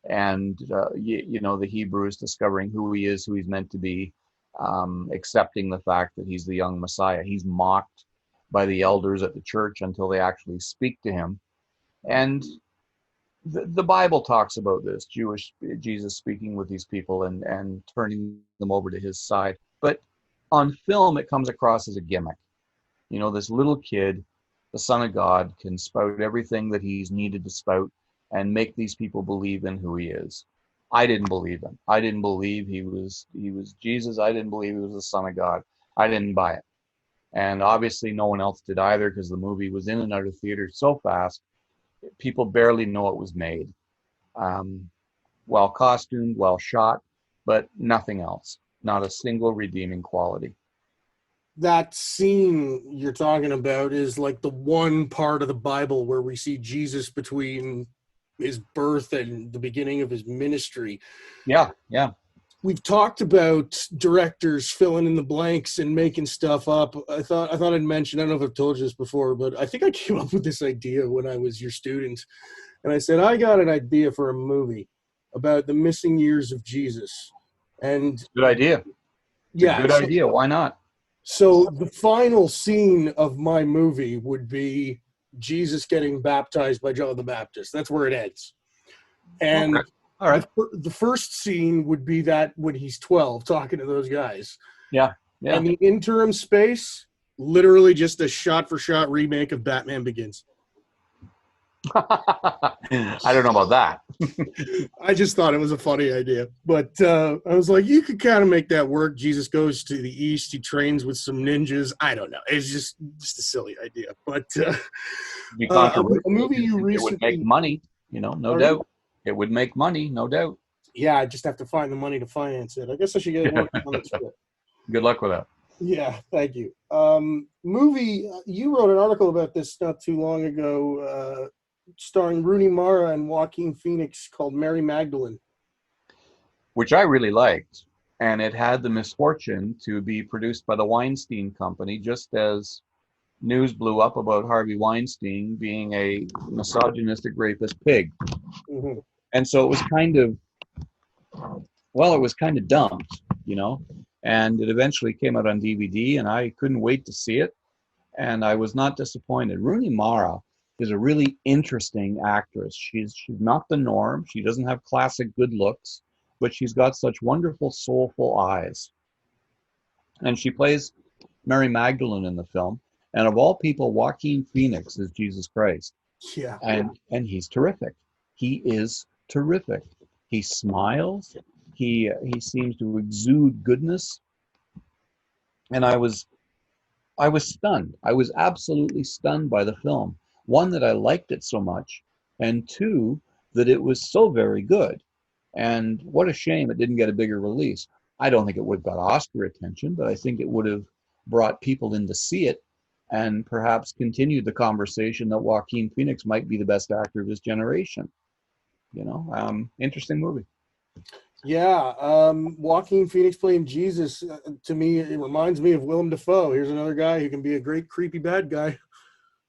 and, the Hebrews discovering who he is, who he's meant to be, accepting the fact that he's the young Messiah. He's mocked by the elders at the church until they actually speak to him. And the Bible talks about this, Jesus speaking with these people and turning them over to his side. But on film, it comes across as a gimmick. This little kid, the Son of God, can spout everything that he's needed to spout and make these people believe in who he is. I didn't believe him. I didn't believe he was Jesus. I didn't believe he was the Son of God. I didn't buy it. And obviously no one else did either, because the movie was in and out of theaters so fast, people barely know it was made. Well costumed, well shot, but nothing else. Not a single redeeming quality. That scene you're talking about is like the one part of the Bible where we see Jesus between his birth and the beginning of his ministry. Yeah. We've talked about directors filling in the blanks and making stuff up. I thought I'd mention, I don't know if I've told you this before, but I think I came up with this idea when I was your student. And I said, I got an idea for a movie about the missing years of Jesus. And good idea. Good idea. Why not? So the final scene of my movie would be Jesus getting baptized by John the Baptist. That's where it ends. And okay. All right. The first scene would be that when he's 12 talking to those guys. Yeah. And the interim space, literally just a shot-for-shot remake of Batman Begins. I don't know about that. I just thought it was a funny idea. But I was like, you could kind of make that work. Jesus goes to the east. He trains with some ninjas. I don't know. It's just a silly idea. But a movie you recently... It would make money, no doubt. It would make money, no doubt. Yeah, I just have to find the money to finance it. I guess I should get one on the script. Good luck with that. Yeah, thank you. Movie, you wrote an article about this not too long ago, starring Rooney Mara and Joaquin Phoenix, called Mary Magdalene. Which I really liked. And it had the misfortune to be produced by the Weinstein Company, just as news blew up about Harvey Weinstein being a misogynistic rapist pig. Mhm. And so it was kind of, well, it was kind of dumped, you know, and it eventually came out on DVD, and I couldn't wait to see it. And I was not disappointed. Rooney Mara is a really interesting actress. She's not the norm. She doesn't have classic good looks, but she's got such wonderful, soulful eyes. And she plays Mary Magdalene in the film. And of all people, Joaquin Phoenix is Jesus Christ. Yeah. And he's terrific. He is terrific. He smiles. He seems to exude goodness. And I was stunned. I was absolutely stunned by the film. One, that I liked it so much, and two, that it was so very good. And what a shame it didn't get a bigger release. I don't think it would have got Oscar attention, but I think it would have brought people in to see it and perhaps continued the conversation that Joaquin Phoenix might be the best actor of his generation. Interesting movie. Yeah, Joaquin Phoenix playing Jesus, to me, it reminds me of Willem Dafoe. Here's another guy who can be a great creepy bad guy,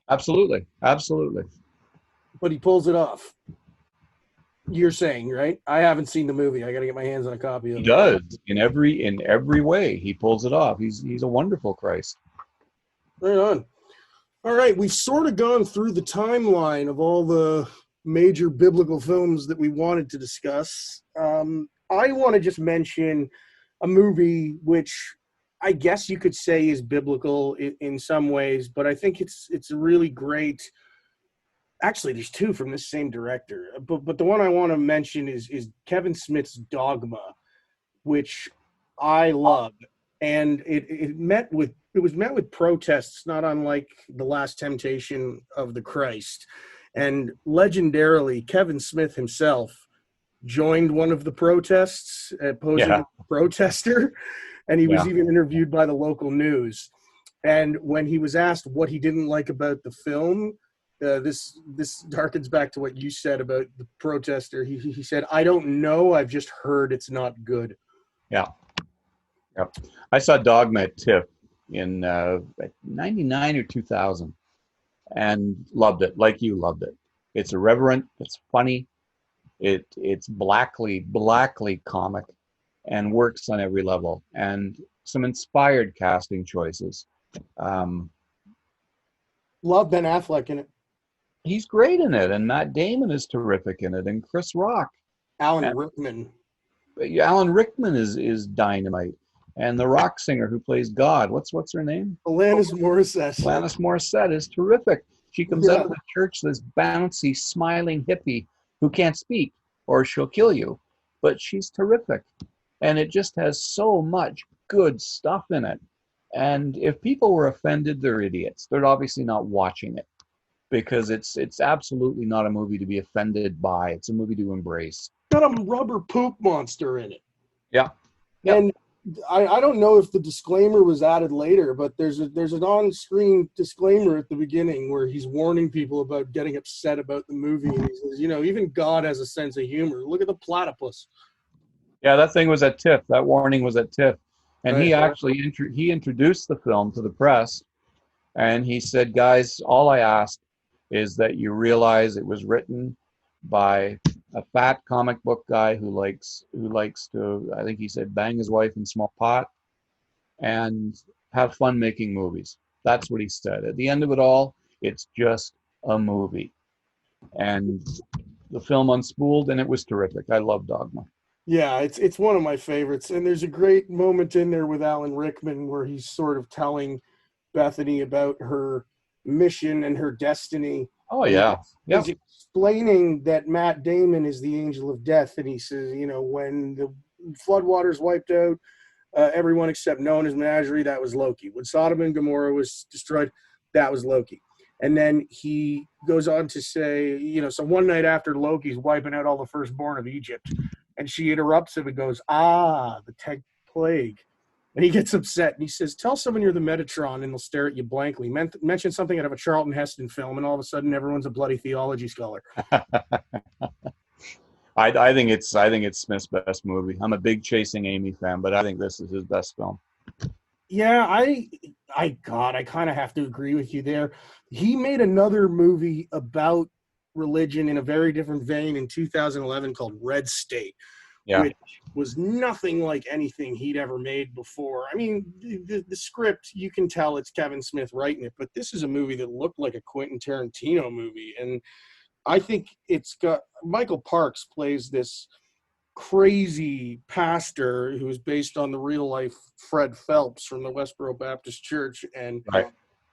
Absolutely, absolutely. but he pulls it off. You're saying, right? I haven't seen the movie. I got to get my hands on a copy He of it. does in every way. He pulls it off. He's a wonderful Christ. Right on. All right, we've sort of gone through the timeline of all the major biblical films that we wanted to discuss. I want to just mention a movie which I guess you could say is biblical in some ways, but I think it's a really great. Actually, there's two from this same director, but the one I want to mention is Kevin Smith's Dogma, which I love, and it was met with protests, not unlike The Last Temptation of the Christ, and legendarily, Kevin Smith himself joined one of the protests, posing Yeah, as a protester, and he was yeah. even interviewed by the local news. And when he was asked what he didn't like about the film, this harkens back to what you said about the protester. He said, "I don't know. I've just heard it's not good." Yeah. Yep. I saw Dogma at TIFF in 99 or 2000 and loved it, like you loved it. It's irreverent, it's funny, it's blackly comic and works on every level, and some inspired casting choices. Um, Love Ben Affleck in it. he's great in it, and Matt Damon is terrific in it, and Chris Rock. Alan And Rickman. Alan Rickman is dynamite. And the rock singer who plays God, what's her name? Alanis Morissette. Alanis Morissette is terrific. She comes out of the church, this bouncy, smiling hippie who can't speak or she'll kill you. But she's terrific. And it just has so much good stuff in it. And if people were offended, they're idiots. They're obviously not watching it because it's absolutely not a movie to be offended by. It's a movie to embrace. Got a rubber poop monster in it. Yeah. Yep. And I don't know if the disclaimer was added later, but there's an on-screen disclaimer at the beginning where he's warning people about getting upset about the movie. And he says, even God has a sense of humor. Look at the platypus. Yeah, that thing was at TIFF. That warning was at TIFF. And he Right. actually he introduced the film to the press, and he said, guys, all I ask is that you realize it was written by a fat comic book guy who likes to, I think he said, bang his wife in small pot and have fun making movies. That's what he said. At the end of it all, it's just a movie. And the film unspooled, and it was terrific. I love Dogma. Yeah, it's one of my favorites. And there's a great moment in there with Alan Rickman where he's sort of telling Bethany about her mission and her destiny. Oh, yeah. Yeah. He's explaining that Matt Damon is the angel of death. And he says, when the floodwaters wiped out everyone except Noah's menagerie, that was Loki. When Sodom and Gomorrah was destroyed, that was Loki. And then he goes on to say, so one night after Loki's wiping out all the firstborn of Egypt, and she interrupts him and goes, the 10th plague. And he gets upset and he says, tell someone you're the Metatron and they'll stare at you blankly. Mention something out of a Charlton Heston film and all of a sudden everyone's a bloody theology scholar. I think it's Smith's best movie. I'm a big Chasing Amy fan, but I think this is his best film. Yeah, I kind of have to agree with you there. He made another movie about religion in a very different vein in 2011 called Red State, which was nothing like anything he'd ever made before. I mean, the script, you can tell it's Kevin Smith writing it, but this is a movie that looked like a Quentin Tarantino movie. And I think it's got Michael Parks plays this crazy pastor who is based on the real life Fred Phelps from the Westboro Baptist Church. And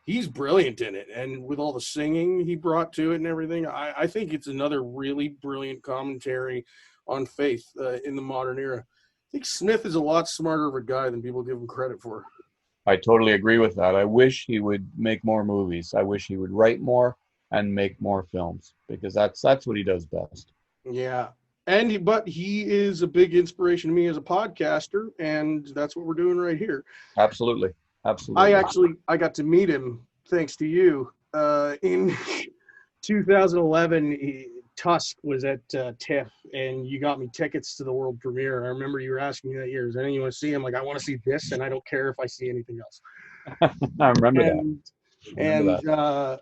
he's brilliant in it. And with all the singing he brought to it and everything, I think it's another really brilliant commentary on faith in the modern era. I think Smith is a lot smarter of a guy than people give him credit for. I totally agree with that. I wish he would make more movies. I wish he would write more and make more films, because that's what he does best. Yeah. But he is a big inspiration to me as a podcaster, and that's what we're doing right here. Absolutely. I got to meet him thanks to you. In 2011, Tusk was at TIFF, and you got me tickets to the world premiere. I remember you were asking me that year, is anything you want to see? I'm like, I want to see this, and I don't care if I see anything else. I remember that.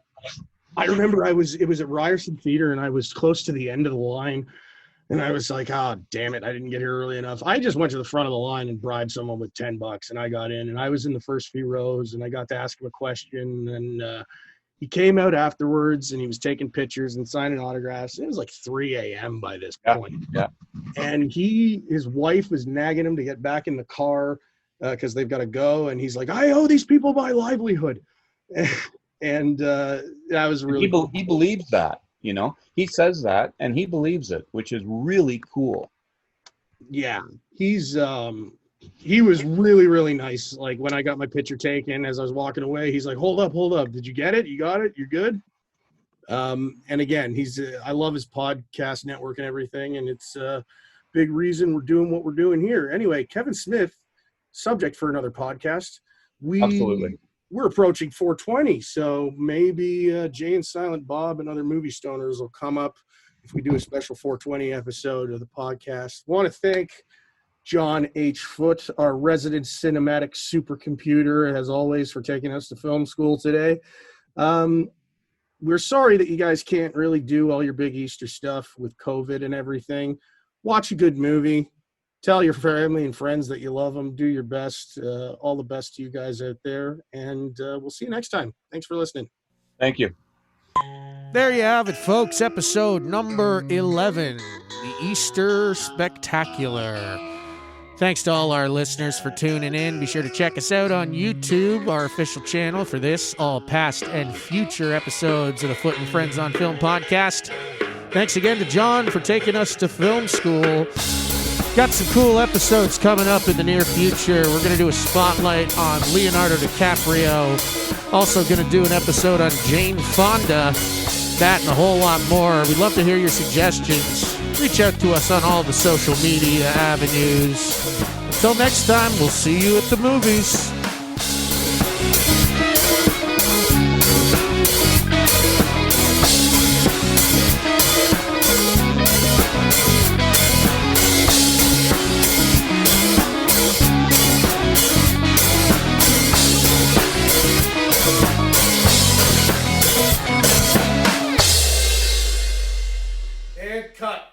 I remember it was at Ryerson Theater, and I was close to the end of the line. And I was like, oh, damn it, I didn't get here early enough. I just went to the front of the line and bribed someone with $10, and I got in. And I was in the first few rows, and I got to ask him a question. And he came out afterwards, and he was taking pictures and signing autographs. It was like 3 a.m. by this point. Yeah. And his wife was nagging him to get back in the car because they've got to go. And he's like, I owe these people my livelihood. And that was really cool. He believes that. You know, he says that and he believes it, which is really cool. Yeah, he was really, really nice. Like when I got my picture taken as I was walking away, he's like, hold up. Did you get it? You got it? You're good? And again, I love his podcast network and everything. And it's a big reason we're doing what we're doing here. Anyway, Kevin Smith, subject for another podcast. Absolutely. We're approaching 420, so maybe Jay and Silent Bob and other movie stoners will come up if we do a special 420 episode of the podcast. Want to thank John H. Foote, our resident cinematic supercomputer, as always, for taking us to film school today. We're sorry that you guys can't really do all your big Easter stuff with COVID and everything. Watch a good movie. Tell your family and friends that you love them. Do your best. All the best to you guys out there. And we'll see you next time. Thanks for listening. Thank you. There you have it, folks. Episode number 11, the Easter Spectacular. Thanks to all our listeners for tuning in. Be sure to check us out on YouTube, our official channel for this, all past and future episodes of the Foot and Friends on Film podcast. Thanks again to John for taking us to film school. Got some cool episodes coming up in the near future. We're going to do a spotlight on Leonardo DiCaprio. Also going to do an episode on Jane Fonda. That and a whole lot more. We'd love to hear your suggestions. Reach out to us on all the social media avenues. Until next time, we'll see you at the movies. And cut.